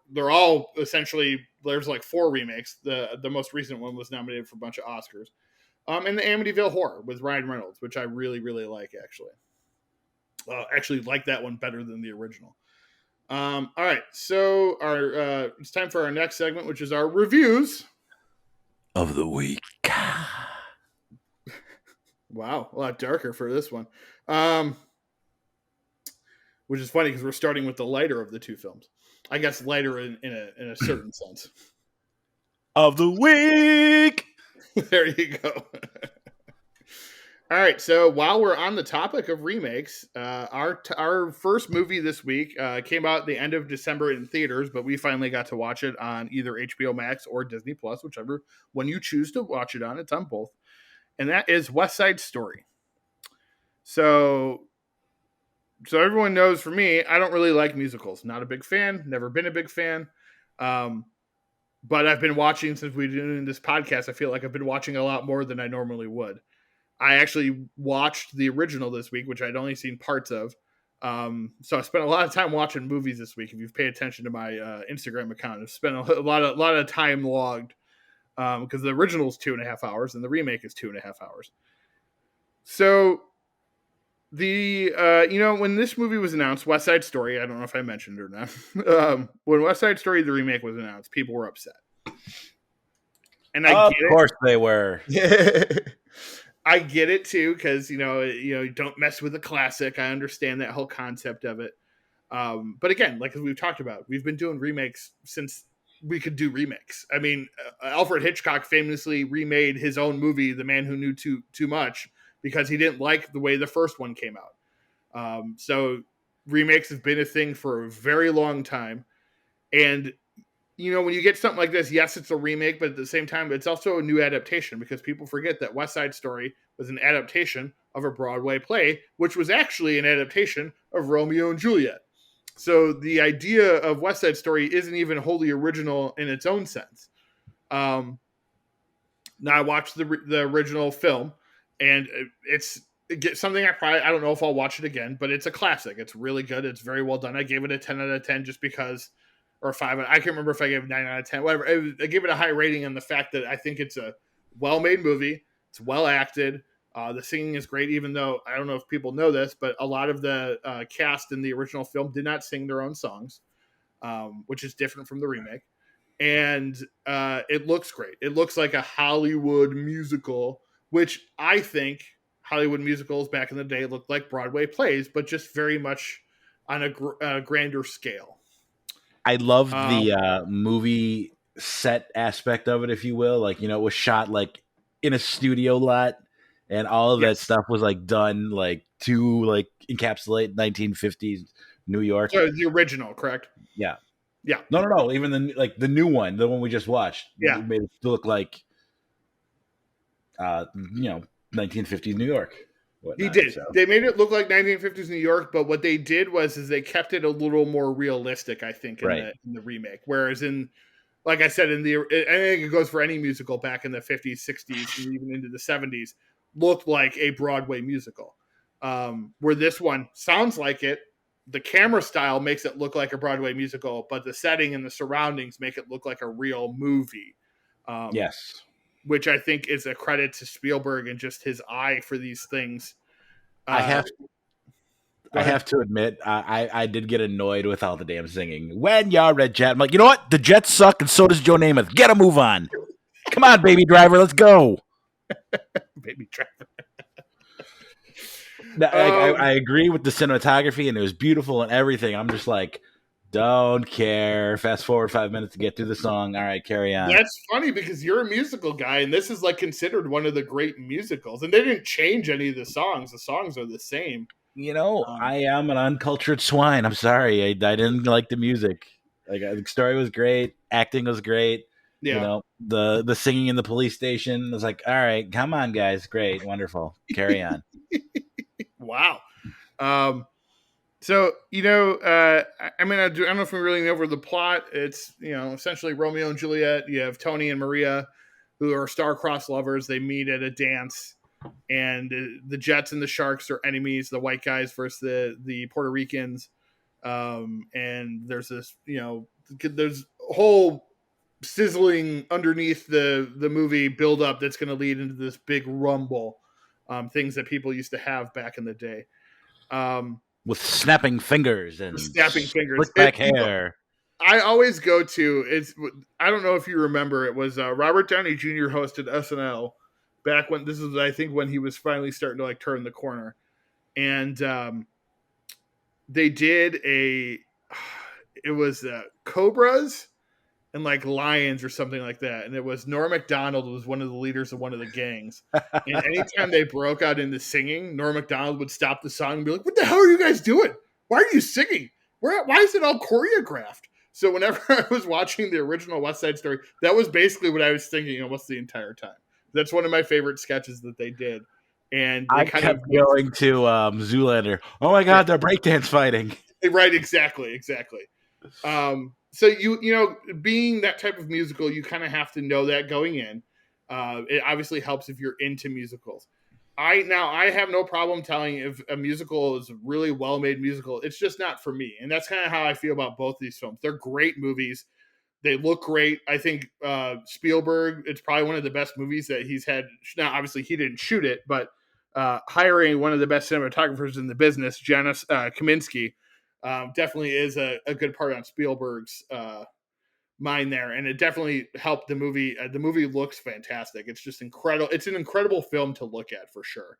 They're all essentially, there's like 4 remakes. The most recent one was nominated for a bunch of Oscars. And the Amityville Horror with Ryan Reynolds, which I really, really like, actually. Actually like that one better than the original. All right, so it's time for our next segment, which is our reviews of the week. Wow, a lot darker for this one. Which is funny because we're starting with the lighter of the two films. I guess lighter in a certain sense. Of the week. There you go. All right, so while we're on the topic of remakes, our first movie this week came out at the end of December in theaters, but we finally got to watch it on either HBO Max or Disney Plus, whichever one you choose to watch it on. It's on both. And that is West Side Story. So everyone knows for me, I don't really like musicals. Not a big fan, never been a big fan. But I've been watching since we've been doing this podcast. I feel like I've been watching a lot more than I normally would. I actually watched the original this week, which I'd only seen parts of. So I spent a lot of time watching movies this week. If you've paid attention to my Instagram account, I've spent a lot of time logged because the original is 2.5 hours and the remake is 2.5 hours. So when this movie was announced, West Side Story, I don't know if I mentioned it or not. When West Side Story, the remake was announced, people were upset. And of course they were. I get it too, because you don't mess with a classic. I understand that whole concept of it. But again, like as we've talked about, we've been doing remakes since we could do remakes. I mean, Alfred Hitchcock famously remade his own movie, The Man Who Knew Too Much, because he didn't like the way the first one came out. So remakes have been a thing for a very long time. And when you get something like this, yes, it's a remake, but at the same time, it's also a new adaptation because people forget that West Side Story was an adaptation of a Broadway play, which was actually an adaptation of Romeo and Juliet. So the idea of West Side Story isn't even wholly original in its own sense. Now I watched the original film, and it's something I don't know if I'll watch it again, but it's a classic. It's really good. It's very well done. I gave it a 10 out of 10 just because. Or 5. I can't remember if I gave it 9 out of 10. Whatever. I gave it a high rating on the fact that I think it's a well-made movie. It's well acted. The singing is great, even though I don't know if people know this, but a lot of the cast in the original film did not sing their own songs, which is different from the remake. And it looks great. It looks like a Hollywood musical, which I think Hollywood musicals back in the day looked like Broadway plays, but just very much on a grander scale. I loved the movie set aspect of it, if you will. Like, it was shot like in a studio lot, and all of that stuff was like done like to like encapsulate 1950s New York. So the original, correct? Yeah. Yeah. No. Even the new one, the one we just watched, Yeah. made it look like, 1950s New York, He whatnot. did. So They made it look like 1950s New York, but what they did was they kept it a little more realistic, I think, in right. the remake. Whereas in, like I said, I think it goes for any musical back in the 50s, 60s, and even into the 70s, looked like a Broadway musical. Where this one sounds like it, the camera style makes it look like a Broadway musical, but the setting and the surroundings make it look like a real movie. Yes. Which I think is a credit to Spielberg and just his eye for these things. I have Go I ahead. have to admit, I did get annoyed with all the damn singing. When you're a jet, I'm like, you know what? The Jets suck, and so does Joe Namath. Get a move on. Come on, baby driver, let's go. Baby Driver. I agree with the cinematography, and it was beautiful and everything. I'm just like, don't care. Fast forward 5 minutes to get through the song. All right, carry on. That's funny because you're a musical guy, and this is like considered one of the great musicals. And they didn't change any of the songs. The songs are the same. I am an uncultured swine. I'm sorry. I didn't like the music. Like, the story was great, acting was great. Yeah. The singing in the police station was like, all right, come on, guys, great, wonderful, carry on. Wow. So I don't know if we really know over the plot. It's essentially Romeo and Juliet. You have Tony and Maria, who are star-crossed lovers. They meet at a dance, and the Jets and the Sharks are enemies. The white guys versus the Puerto Ricans. And there's this, there's a whole sizzling underneath the movie build up that's going to lead into this big rumble. Things that people used to have back in the day. With snapping fingers and Snapping fingers. slick back hair. I always go to it's. I don't know if you remember. It was Robert Downey Jr. hosted SNL back when this is, I think, when he was finally starting to like turn the corner, and they did a. It was Cobras and like lions or something like that, and it was Norm Macdonald was one of the leaders of one of the gangs, and anytime they broke out into singing, Norm Macdonald would stop the song and be like, "What the hell are you guys doing? Why are you singing? Why is it all choreographed?" So whenever I was watching the original West Side Story, that was basically what I was thinking almost the entire time. That's one of my favorite sketches that they did, and they I kind kept of going to Zoolander. Oh my god, they're breakdance fighting. right, exactly. So being that type of musical, you kind of have to know that going in. It obviously helps if you're into musicals. I have no problem telling you if a musical is a really well made musical. It's just not for me, and that's kind of how I feel about both these films. They're great movies. They look great. I think Spielberg. It's probably one of the best movies that he's had. Now, obviously, he didn't shoot it, but hiring one of the best cinematographers in the business, Janusz Kaminski, definitely is a good part on Spielberg's mind there, and it definitely helped the movie. The movie looks fantastic. It's just incredible. It's an incredible film to look at for sure.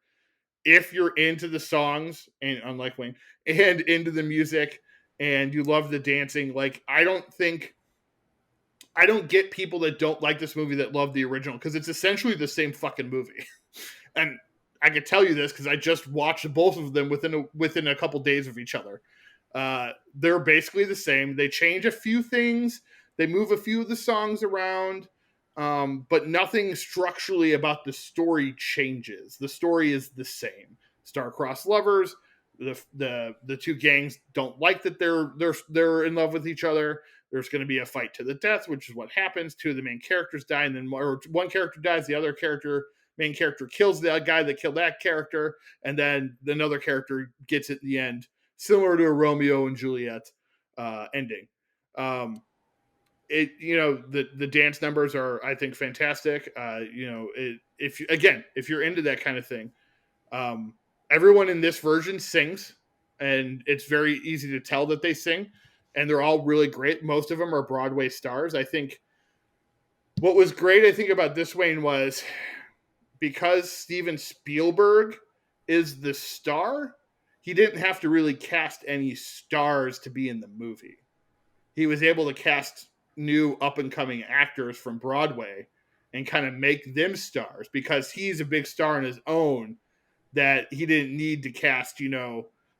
If you're into the songs, and unlike Wayne, and into the music, and you love the dancing, like I don't get people that don't like this movie that love the original because it's essentially the same fucking movie. And I can tell you this because I just watched both of them within a couple days of each other. They're basically the same. They change a few things. They move a few of the songs around, but nothing structurally about the story changes. The story is the same. Star-crossed lovers. The two gangs don't like that they're in love with each other. There's going to be a fight to the death, which is what happens. Two of the main characters die, and then one character dies. The other main character, kills the guy that killed that character, and then another character gets it at the end, similar to a Romeo and Juliet ending. The dance numbers are, I think, fantastic. If you're into that kind of thing, everyone in this version sings, and it's very easy to tell that they sing, and they're all really great. Most of them are Broadway stars. I think what was great, about this, Wayne, was because Steven Spielberg is the star, he didn't have to really cast any stars to be in the movie. He was able to cast new up-and-coming actors from Broadway and kind of make them stars because he's a big star on his own, that he didn't need to cast,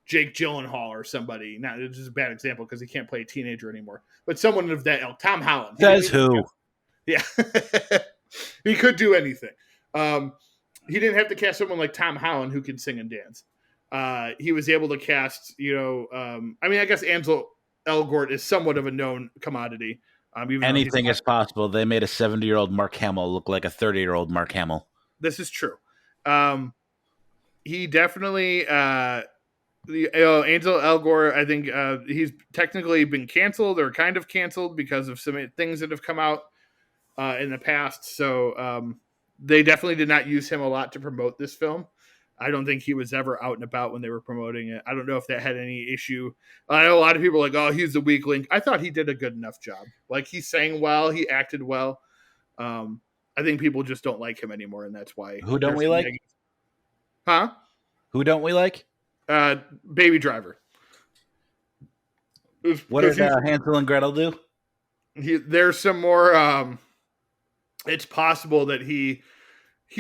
Jake Gyllenhaal or somebody. Not it's just a bad example because he can't play a teenager anymore. But someone of that ilk, Tom Holland. He didn't Says even who? yeah, he could do anything. He didn't have to cast someone like Tom Holland who can sing and dance. He was able to cast, I mean, I guess Ansel Elgort is somewhat of a known commodity. Even Anything though is possible. They made a 70-year-old Mark Hamill look like a 30-year-old Mark Hamill. this is true. He definitely, Ansel Elgort, I think he's technically been canceled or kind of canceled because of some things that have come out in the past. So they definitely did not use him a lot to promote this film. I don't think he was ever out and about when they were promoting it. I don't know if that had any issue. I know a lot of people are like, oh, he's the weak link. I thought he did a good enough job. Like, he sang well, he acted well. I think people just don't like him anymore, and that's why. Who don't we like? Huh? Who don't we like? Baby Driver. What did Hansel and Gretel do? There's some more. It's possible that he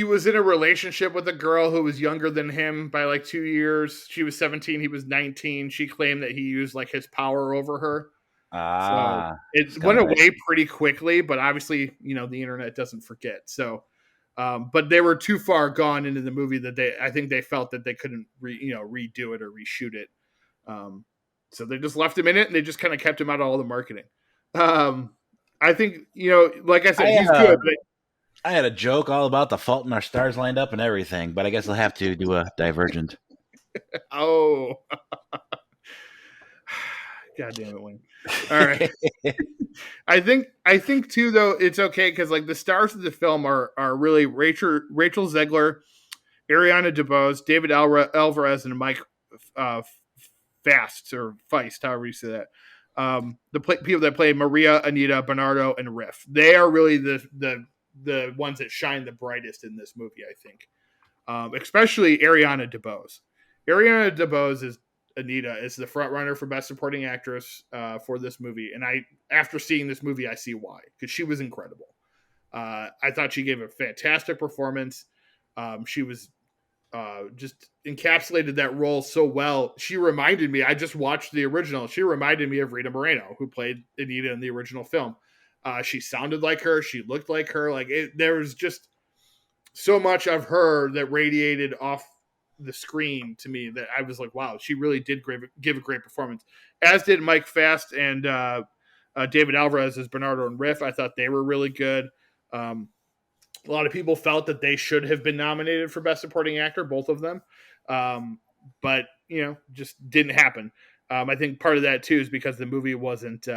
was in a relationship with a girl who was younger than him by like 2 years. She was 17, he was 19. She claimed that he used like his power over her. So it went away pretty quickly, but obviously, the internet doesn't forget. So, but they were too far gone into the movie that I think they felt that they couldn't redo it or reshoot it. So they just left him in it, and they just kind of kept him out of all the marketing. I think, like I said, he's good. But I had a joke all about The Fault in Our Stars lined up and everything, but I guess I'll have to do a Divergent. Oh. God damn it, Wayne. All right. I think too, though, it's okay because like the stars of the film are really Rachel Zegler, Ariana DeBose, David Alvarez, and Mike Fast or Feist, however you say that. The people that play Maria, Anita, Bernardo, and Riff. They are really the ones that shine the brightest in this movie, I think. Especially Ariana DeBose. Ariana DeBose is Anita is the front runner for Best Supporting Actress for this movie, and after seeing this movie, I see why, because she was incredible. I thought she gave a fantastic performance. She was just encapsulated that role so well. She reminded me. I just watched the original. She reminded me of Rita Moreno, who played Anita in the original film. She sounded like her. She looked like her. There was just so much of her that radiated off the screen to me that I was like, wow, she really did give a great performance. As did Mike Fast and David Alvarez as Bernardo and Riff. I thought they were really good. A lot of people felt that they should have been nominated for Best Supporting Actor, both of them. But, just didn't happen. I think part of that, too, is because the movie wasn't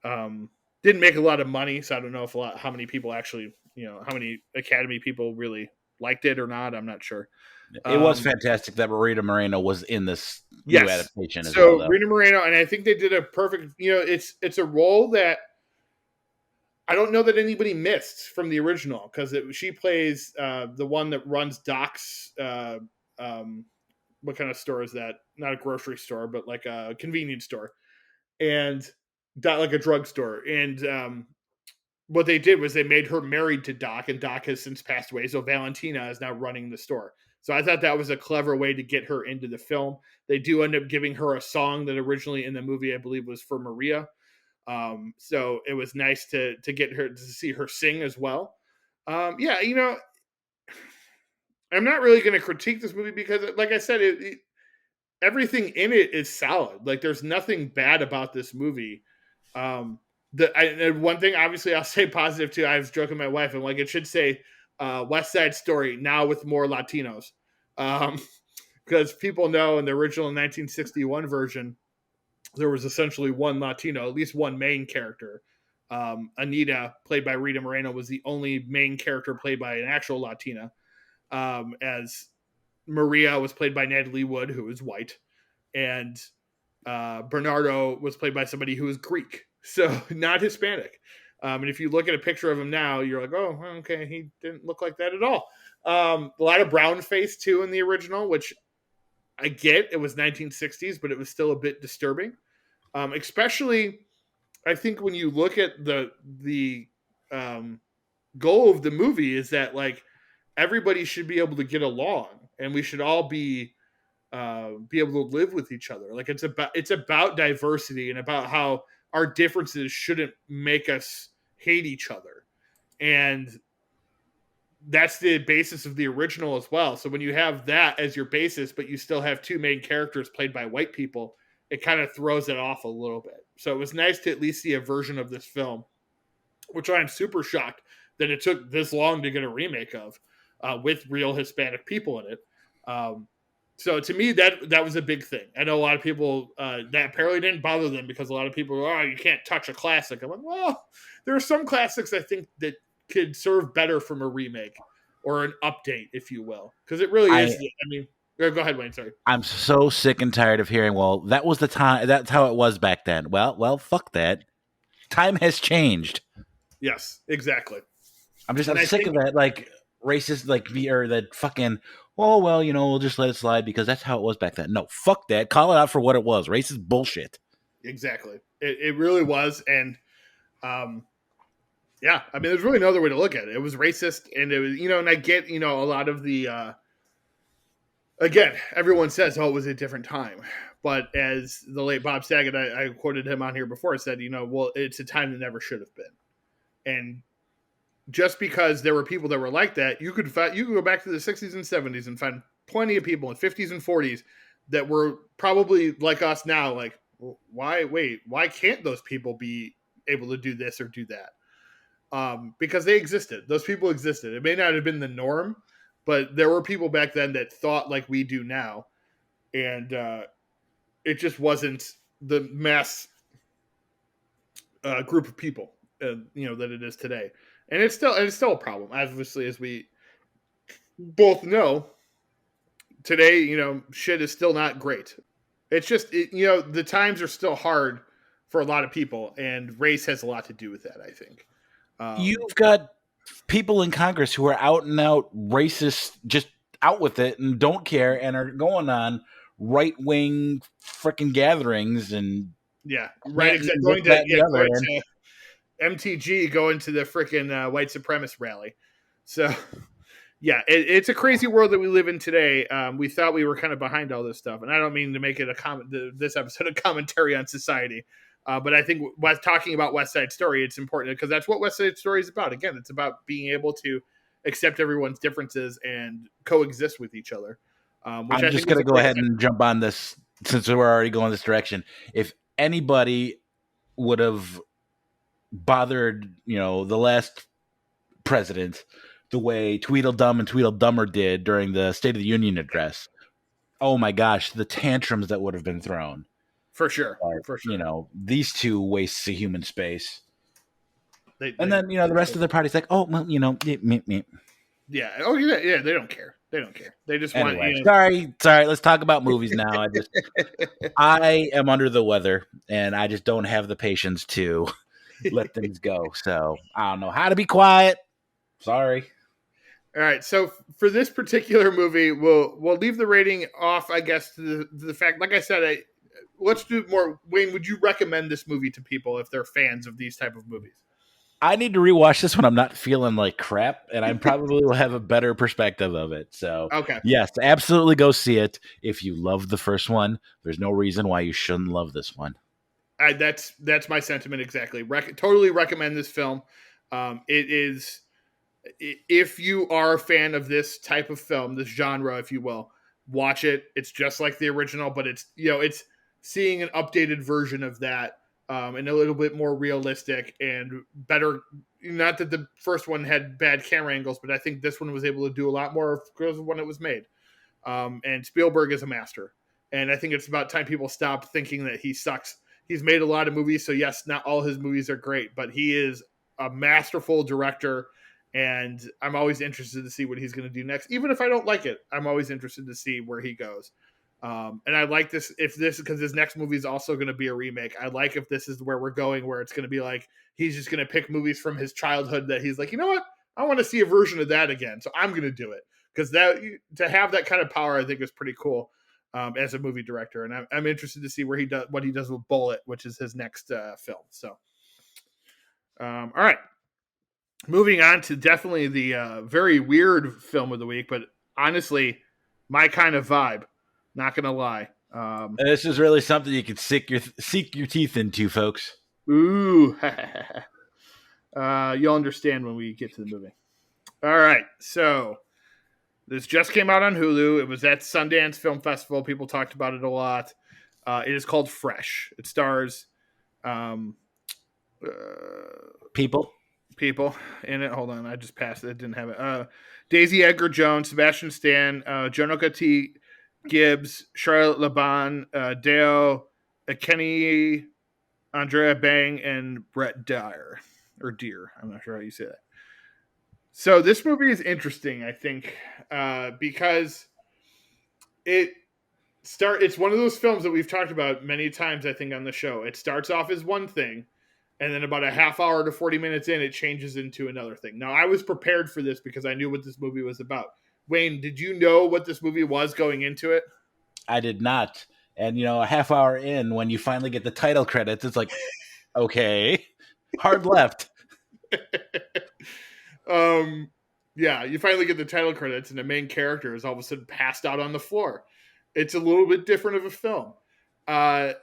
didn't make a lot of money. So I don't know how many people actually, how many Academy people really liked it or not. I'm not sure. It was fantastic that Rita Moreno was in this new adaptation as well. So Rita Moreno, and I think they did a perfect, it's a role that I don't know that anybody missed from the original because she plays the one that runs Doc's. What kind of store is that? Not a grocery store, but like a convenience store, and like a drugstore. And what they did was they made her married to Doc, and Doc has since passed away. So Valentina is now running the store. So I thought that was a clever way to get her into the film. They do end up giving her a song that originally in the movie, I believe, was for Maria. So it was nice to get her to see her sing as well. I'm not really going to critique this movie because, like I said, everything in it is solid. Like, there's nothing bad about this movie. One thing, obviously, I'll say positive too. I was joking with my wife, and like it should say West Side Story now with more Latinos, because people know in the original 1961 version there was essentially one Latino, at least one main character. Anita, played by Rita Moreno, was the only main character played by an actual Latina, as Maria was played by Natalie Wood, who is white, and Bernardo was played by somebody who is Greek, so not Hispanic. And if you look at a picture of him now, you're like, oh, okay, he didn't look like that at all. A lot of brown face, too, in the original, which I get. It was 1960s, but it was still a bit disturbing. Especially, I think when you look at the goal of the movie is that, like, everybody should be able to get along, and we should all be be able to live with each other. Like it's about diversity and about how our differences shouldn't make us hate each other. And that's the basis of the original as well. So when you have that as your basis, but you still have two main characters played by white people, it kind of throws it off a little bit. So it was nice to at least see a version of this film, which I'm super shocked that it took this long to get a remake of, with real Hispanic people in it. So to me, that was a big thing. I know a lot of people that apparently didn't bother them because a lot of people are, oh, you can't touch a classic. I'm like, well, there are some classics I think that could serve better from a remake or an update, if you will, because it really is. I mean, go ahead, Wayne. Sorry. I'm so sick and tired of hearing, well, that was the time. That's how it was back then. Well, fuck that. Time has changed. Yes, exactly. I'm sick of that, like, racist, like, or that fucking, oh, well, we'll just let it slide because that's how it was back then. No, fuck that. Call it out for what it was. Racist bullshit. Exactly. It really was. And, yeah, I mean, there's really no other way to look at it. It was racist, and it was, and I get, a lot of the, again, everyone says, oh, it was a different time. But as the late Bob Saget, I quoted him on here before, said, well, it's a time that never should have been. And just because there were people that were like that, you could go back to the 60s and 70s and find plenty of people in 50s and 40s that were probably like us now, like, why can't those people be able to do this or do that? Because they existed. Those people existed. It may not have been the norm, but there were people back then that thought like we do now. And it just wasn't the mass group of people, that it is today. And it's still a problem, obviously, as we both know. Today, shit is still not great. It's just, the times are still hard for a lot of people, and race has a lot to do with that, I think. You've got people in Congress who are out and out racist, just out with it and don't care, and are going on right wing freaking gatherings and right, exactly. Going to MTG, going to the freaking white supremacist rally. So, yeah, it's a crazy world that we live in today. We thought we were kind of behind all this stuff, and I don't mean to make it this episode a commentary on society. But I think talking about West Side Story, it's important because that's what West Side Story is about. Again, it's about being able to accept everyone's differences and coexist with each other. I'm just going to go ahead and jump on this since we're already going this direction. If anybody would have bothered, the last president the way Tweedledum and Tweedledummer did during the State of the Union address, oh my gosh, the tantrums that would have been thrown. For sure. For sure. These two wastes of human space. And then, the rest of the party's like, oh, well, me. Yeah. Oh, yeah. They don't care. They just want. Sorry. Let's talk about movies now. I am under the weather, and I just don't have the patience to let things go. So I don't know how to be quiet. Sorry. All right. So for this particular movie, we'll leave the rating off, I guess, to the fact. Like I said, let's do more. Wayne, would you recommend this movie to people if they're fans of these type of movies? I need to rewatch this when I'm not feeling like crap, and I probably will have a better perspective of it. So, okay. Yes, absolutely go see it. If you love the first one, there's no reason why you shouldn't love this one. That's my sentiment exactly. Totally recommend this film. It is, if you are a fan of this type of film, this genre, if you will, watch it. It's just like the original, but it's seeing an updated version of that. And a little bit more realistic and better. Not that the first one had bad camera angles, but I think this one was able to do a lot more because of when it was made. And Spielberg is a master. And I think it's about time people stop thinking that he sucks. He's made a lot of movies, so yes, not all his movies are great, but he is a masterful director, and I'm always interested to see what he's going to do next. Even if I don't like it, I'm always interested to see where he goes. And I like this because his next movie is also going to be a remake. I like if this is where we're going, where it's going to be like he's just going to pick movies from his childhood that he's like, you know what, I want to see a version of that again, so I'm going to do it, because that, to have that kind of power, I think is pretty cool as a movie director. And I'm interested to see what he does with Bullet, which is his next film. So, all right, moving on to definitely the very weird film of the week, but honestly, my kind of vibe. Not gonna lie. This is really something you could sink your teeth into, folks. Ooh, you'll understand when we get to the movie. All right, so this just came out on Hulu. It was at Sundance Film Festival. People talked about it a lot. It is called Fresh. It stars um, uh, People. people in it. Hold on, I just passed it. I didn't have it. Daisy Edgar Jones, Sebastian Stan, Jonoka T. Gibbs, Charlotte Laban, Dale Kenny, Andrea Bang, and Brett Dyer or Deer. I'm not sure how you say that. So this movie is interesting, I think, because it it's one of those films that we've talked about many times, I think, on the show. It starts off as one thing, and then about a half hour to 40 minutes in, it changes into another thing. Now, I was prepared for this because I knew what this movie was about. Wayne, did you know what this movie was going into it? I did not. And, a half hour in, when you finally get the title credits, it's like, okay, hard left. Yeah, you finally get the title credits, and the main character is all of a sudden passed out on the floor. It's a little bit different of a film. I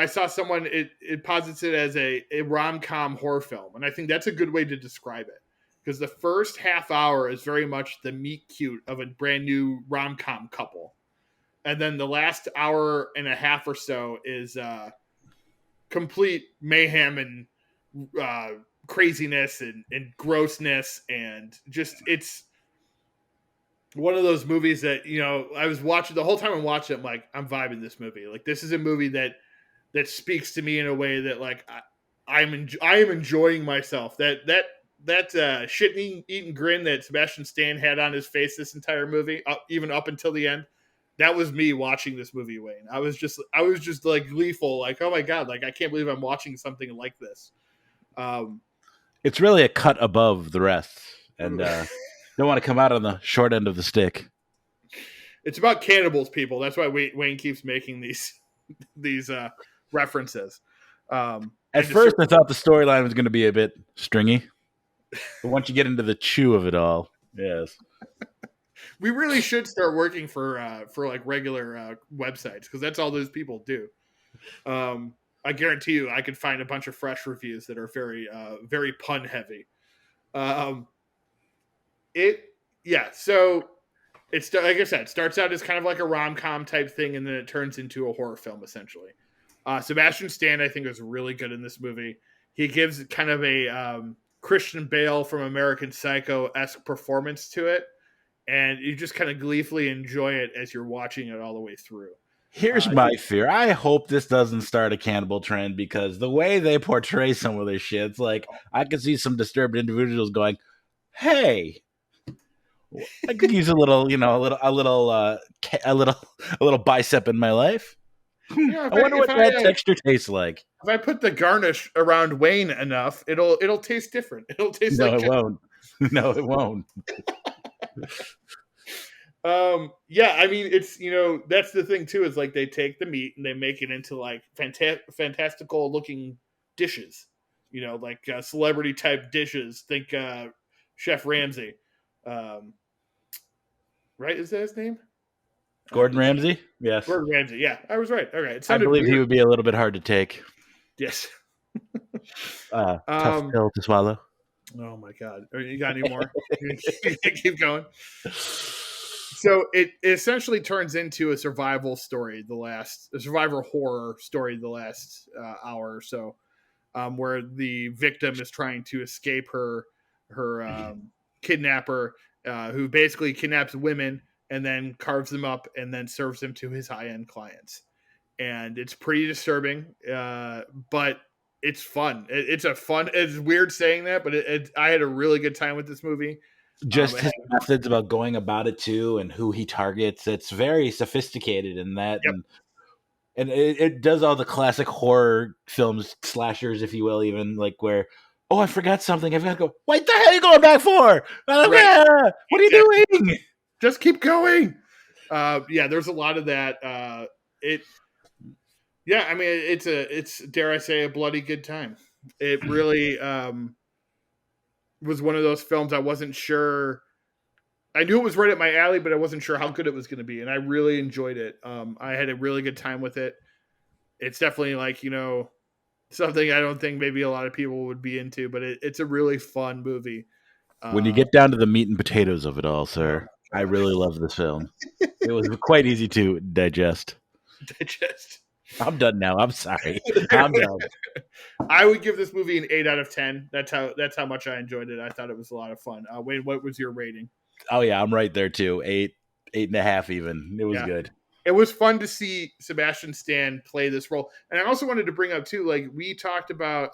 saw someone, it posits it as a rom-com horror film, and I think that's a good way to describe it, because the first half hour is very much the meet cute of a brand new rom-com couple, and then the last hour and a half or so is complete mayhem and craziness and grossness, and just it's one of those movies that I was watching the whole time. I'm watching it, I'm like, I'm vibing this movie. Like, this is a movie that speaks to me in a way that, like, I am enjoying myself. That shit eating grin that Sebastian Stan had on his face this entire movie, even up until the end, that was me watching this movie, Wayne. I was just like gleeful, like, oh my god, like, I can't believe I'm watching something like this. It's really a cut above the rest, and don't want to come out on the short end of the stick. It's about cannibals, people. That's why Wayne keeps making these references. At first, I thought the storyline was going to be a bit stringy, but once you get into the chew of it all, yes. We really should start working for like regular websites, because that's all those people do. I guarantee you, I could find a bunch of fresh reviews that are very very pun heavy. So it's, like I said, it starts out as kind of like a rom-com type thing, and then it turns into a horror film essentially. Sebastian Stan, I think, is really good in this movie. He gives kind of a Christian Bale from American Psycho-esque performance to it, and you just kind of gleefully enjoy it as you're watching it all the way through. Here's my fear. I hope this doesn't start a cannibal trend, because the way they portray some of this shit, it's like, I could see some disturbed individuals going, hey, I could use a little, a little bicep in my life. I wonder what that texture tastes like. If I put the garnish around Wayne enough, it'll taste different. It'll taste like it won't. No, it won't. Yeah, I mean, it's, that's the thing too, is like they take the meat and they make it into like fantastical looking dishes, like celebrity type dishes. Think Chef Ramsay, right? Is that his name? Gordon Ramsay? Yes. Gordon Ramsay. Yeah, I was right. Okay, I believe weird. He would be a little bit hard to take. Yes. Tough pill to swallow. Oh my god! You got any more? Keep going. So it essentially turns into a survival story, a survivor horror story, the last hour or so, where the victim is trying to escape her kidnapper, who basically kidnaps women and then carves them up and then serves them to his high-end clients. And it's pretty disturbing, but it's fun. It's weird saying that, but I had a really good time with this movie. Just his methods about going about it too, and who he targets. It's very sophisticated in that. Yep. And it does all the classic horror films, slashers, if you will, even like where, oh, I forgot something. I've got to go, what the hell are you going back for? Right. What are you doing? Just keep going. Yeah, there's a lot of that. Yeah, I mean, it's dare I say, a bloody good time. It really was one of those films I wasn't sure I knew it was right up my alley, but I wasn't sure how good it was going to be, and I really enjoyed it. I had a really good time with it. It's definitely like something I don't think maybe a lot of people would be into, but it's a really fun movie. When you Uh, get down to the meat and potatoes of it all, oh sir, I my really love this film. It was quite easy to digest. god, just I'm done now. I'm sorry. I'm done. I would give this movie an 8 out of 10. That's how much I enjoyed it. I thought it was a lot of fun. Wayne, what was your rating? Oh yeah, I'm right there too. 8.5 even. It was Yeah, good. it was fun to see Sebastian Stan play this role, and I also wanted to bring up too, like we talked about.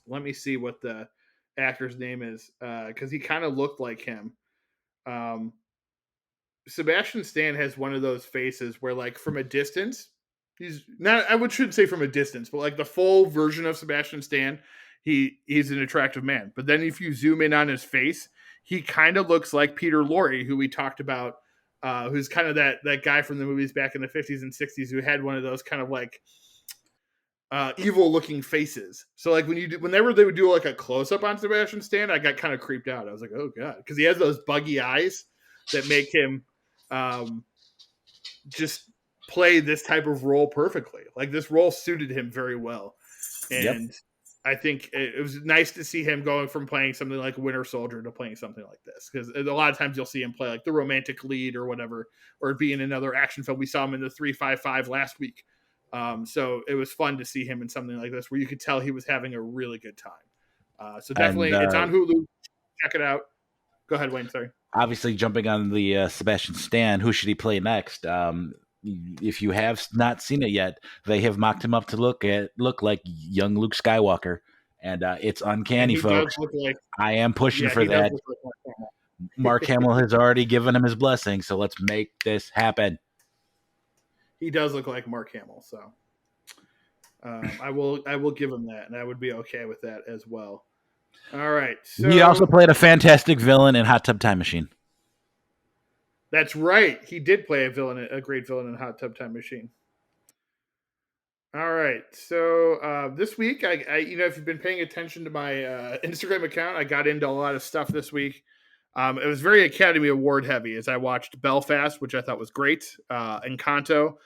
Let me see what the actor's name is, because he kind of looked like him. Um, Sebastian Stan has one of those faces where, like, from a distance, he's not. Shouldn't say from a distance, but like the full version of Sebastian Stan, he's an attractive man. But then if you zoom in on his face, he kind of looks like Peter Lorre, who we talked about, who's kind of that guy from the movies back in the 50s and 60s who had one of those kind of like evil looking faces. So like whenever they would do like a close up on Sebastian Stan, I got kind of creeped out. I was like, oh god, because he has those buggy eyes that make him um, just play this type of role perfectly. Like this role suited him very well, Yep. and I think it was nice to see him going from playing something like Winter Soldier to playing something like this. Because a lot of times you'll see him play like the romantic lead or whatever, or be in another action film. We saw him in the 355 last week. So it was fun to see him in something like this where you could tell he was having a really good time. So And definitely, it's on Hulu. Check it out. Go ahead, Wayne. Sorry. obviously, jumping on the Sebastian Stan, who should he play next? If you have not seen it yet, they have mocked him up to look like young Luke Skywalker, and it's And uncanny, he does folks. look like, I am pushing yeah, for he does that. look like Mark Hamill. Mark Hamill has already given him his blessing, so let's make this happen. He does look like Mark Hamill. So I will give him that, and I would be okay with that as well. All right, He also so played a fantastic villain in Hot Tub Time Machine. that's right. He did play a great villain in Hot Tub Time Machine. All right, so this week, if you've been paying attention to my Instagram account, I got into a lot of stuff this week. It was very Academy Award heavy as I watched Belfast, which I thought was great, Encanto,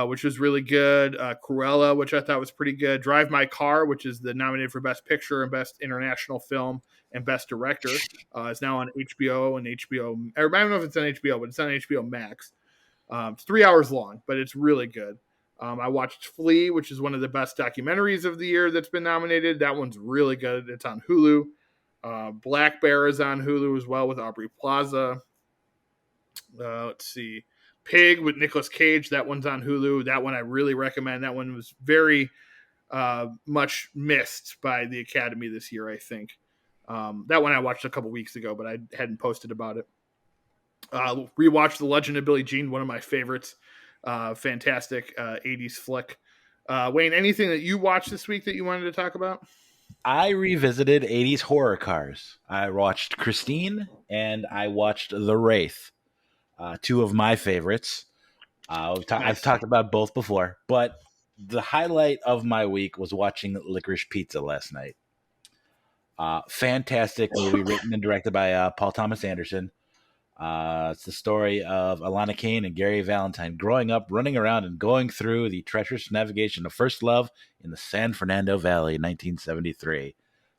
which was really good, Cruella, which I thought was pretty good, Drive My Car, which is the nominated for Best Picture and Best International Film and Best Director, is now on HBO and HBO. I don't know if it's on HBO, but it's on HBO Max. It's 3 hours long, but it's really good. I watched Flea, which is one of the best documentaries of the year that's been nominated. That one's really good. It's on Hulu. Black Bear is on Hulu as well with Aubrey Plaza. Let's see. Pig with Nicolas Cage. That one's on Hulu. That one I really recommend. That one was very much missed by the Academy this year, I think. That one I watched a couple weeks ago, but I hadn't posted about it. Rewatched The Legend of Billie Jean, one of my favorites. Fantastic 80s flick. Wayne, anything that you watched this week that you wanted to talk about? I revisited 80s horror cars. I watched Christine and I watched The Wraith, two of my favorites. I've Nice. talked about both before, but the highlight of my week was watching Licorice Pizza last night. Fantastic movie written and directed by Paul Thomas Anderson. It's the story of Alana Kane and Gary Valentine growing up, running around, and going through the treacherous navigation of first love in the San Fernando Valley in 1973.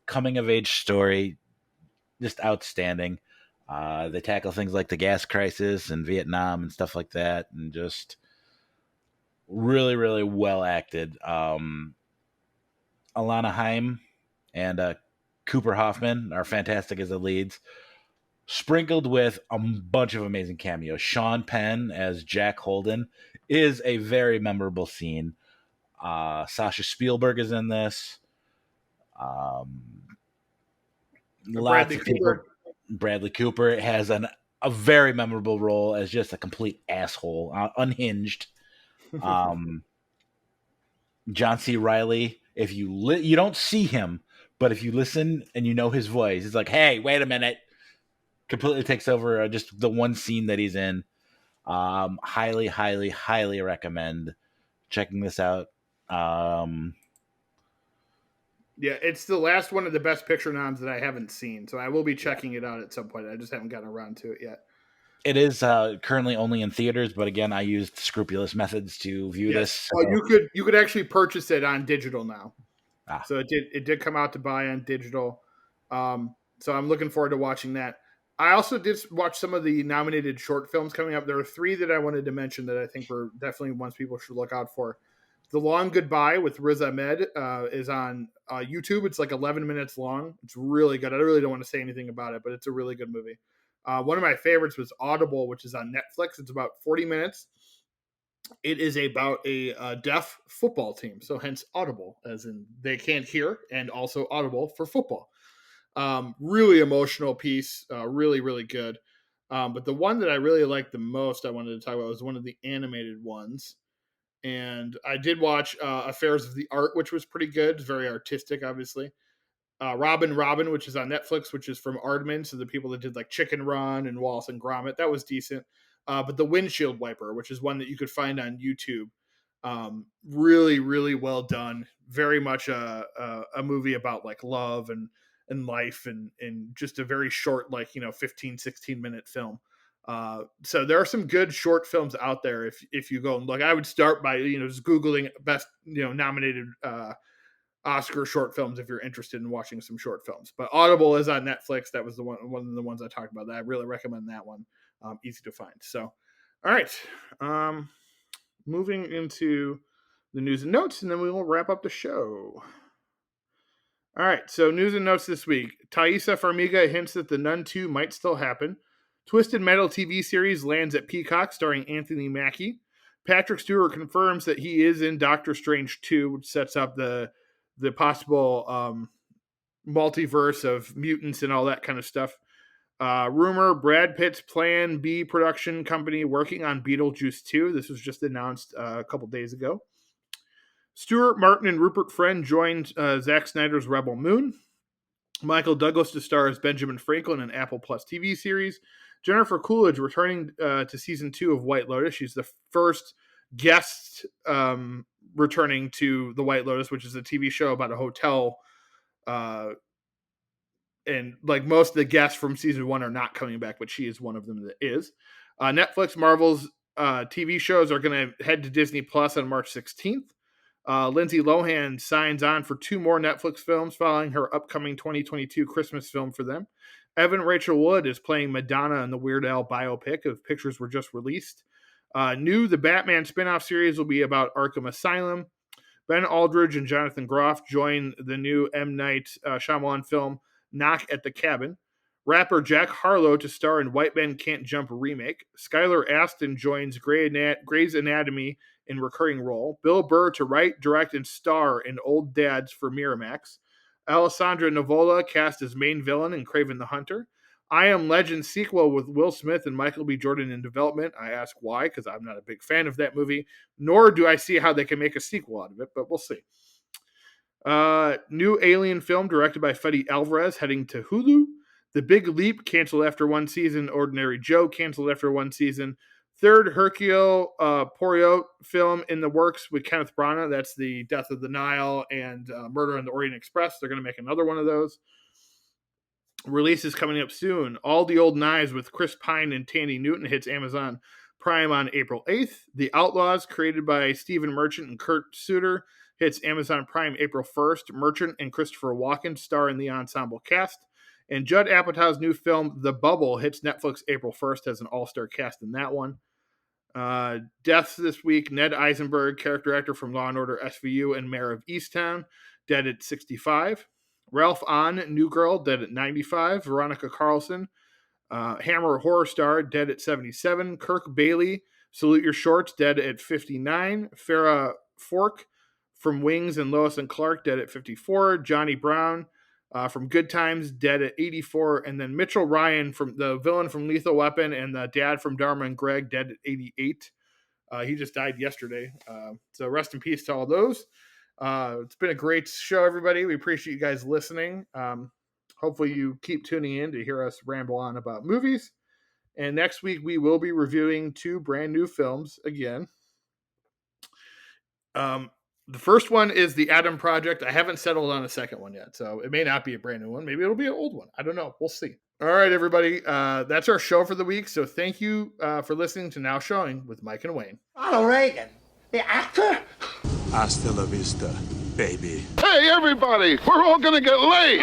Coming of age story, just outstanding. They tackle things like the gas crisis and Vietnam and stuff like that, and just really, really well acted. Alana Haim and Cooper Hoffman are fantastic as the leads, sprinkled with a bunch of amazing cameos. Sean Penn as Jack Holden is a very memorable scene. Sasha Spielberg is in this. Lots Bradley of people. Cooper. Bradley Cooper has a very memorable role as just a complete asshole, unhinged. John C. Riley, if you don't see him, but if you listen and you know his voice, it's like, hey, wait a minute. Completely takes over just the one scene that he's in. Highly, highly, highly recommend checking this out. Yeah, it's the last one of the Best Picture noms that I haven't seen, so I will be Yeah. checking it out at some point. I just haven't gotten around to it yet. It is currently only in theaters, but again, I used scrupulous methods to view this. Yes. Well, So, you could actually purchase it on digital now. ah, So it did come out to buy on digital. So I'm looking forward to watching that. I also did watch some of the nominated short films coming up. There are three that I wanted to mention that I think were definitely ones people should look out for. The Long Goodbye with Riz Ahmed is on YouTube. It's like 11 minutes long. It's really good. I really don't want to say anything about it, but it's a really good movie. One of my favorites was Audible, which is on Netflix. It's about 40 minutes. It is about a deaf football team, so hence audible, as in they can't hear, and also audible for football. Really emotional piece, really really good. But the one that I really liked the most, I wanted to talk about, was one of the animated ones, and I did watch Affairs of the Art, which was pretty good, very artistic, obviously. Robin Robin, which is on Netflix, which is from Aardman, so the people that did like Chicken Run and Wallace and Gromit, that was decent. But the Windshield Wiper, which is one that you could find on YouTube, really really well done. Very much a movie about like love and life and just a very short, like 15-16 minute film. So there are some good short films out there if you go and look. I would start by just googling best nominated Oscar short films if you're interested in watching some short films. But Audible is on Netflix. That was the one of the ones I talked about. That I really recommend that one. Easy to find. So, all right. Um, moving into the news and notes, and then we will wrap up the show. All right. So, news and notes this week. Thaisa Farmiga hints that The Nun 2 might still happen. Twisted Metal TV series lands at Peacock, starring Anthony Mackie. Patrick Stewart confirms that he is in Doctor Strange 2, which sets up the possible multiverse of mutants and all that kind of stuff. Rumor Brad Pitt's Plan B production company working on Beetlejuice 2. This was just announced a couple days ago. Stuart Martin and Rupert Friend joined Zack Snyder's Rebel Moon. Michael Douglas to star as Benjamin Franklin in Apple Plus TV series. Jennifer Coolidge returning to season 2 of White Lotus. She's the first guest returning to the White Lotus, which is a TV show about a hotel. And like most of the guests from season 1 are not coming back, but she is one of them that is. Netflix Marvel's TV shows are going to head to Disney Plus on March 16th. Lindsay Lohan signs on for 2 more Netflix films following her upcoming 2022 Christmas film for them. Evan Rachel Wood is playing Madonna in the Weird Al biopic. Of pictures were just released. The Batman spinoff series will be about Arkham Asylum. Ben Aldridge and Jonathan Groff join the new M. Night Shyamalan film Knock at the Cabin. Rapper Jack Harlow to star in White Men Can't Jump remake. Skylar Astin joins Grey's Anatomy in recurring role. Bill Burr to write, direct, and star in Old Dads for Miramax. Alessandra Nivola cast as main villain in Craven the Hunter. I Am Legend sequel with Will Smith and Michael B. Jordan in development. I ask why, because I'm not a big fan of that movie, nor do I see how they can make a sequel out of it, but we'll see. New Alien film directed by Fede Alvarez heading to Hulu. The Big Leap canceled after 1 season. Ordinary Joe canceled after 1 season. Third Hercule Poirot film in the works with Kenneth Branagh. That's the Death of the Nile and Murder on the Orient Express. They're going to make another one of those. Release is coming up soon. All the Old Knives with Chris Pine and Tandy Newton hits Amazon Prime on April 8th. The Outlaws, created by Stephen Merchant and Kurt Suter, hits Amazon Prime April 1st. Merchant and Christopher Walken star in the ensemble cast. And Judd Apatow's new film, The Bubble, hits Netflix April 1st as an all-star cast in that one. Deaths this week. Ned Eisenberg, character actor from Law & Order SVU and Mayor of Easttown, dead at 65. Ralph Ahn, New Girl, dead at 95. Veronica Carlson, Hammer horror star, dead at 77. Kirk Bailey, Salute Your Shorts, dead at 59. Farrah Fork from Wings and Lois and Clark, dead at 54. Johnny Brown from Good Times, dead at 84. And then Mitchell Ryan, from the villain from Lethal Weapon and the dad from Dharma and Greg, dead at 88. He just died yesterday. So rest in peace to all those. It's been a great show, everybody. We appreciate you guys listening. Hopefully you keep tuning in to hear us ramble on about movies. And next week we will be reviewing 2 brand new films again. The first one is the Adam Project. I haven't settled on a second one yet, so it may not be a brand new one. Maybe it'll be an old one. I don't know. We'll see. All right, everybody. That's our show for the week. So thank you for listening to Now Showing with Mike and Wayne. Ronald Reagan, the actor? Hasta la vista, baby. Hey, everybody, we're all gonna get laid.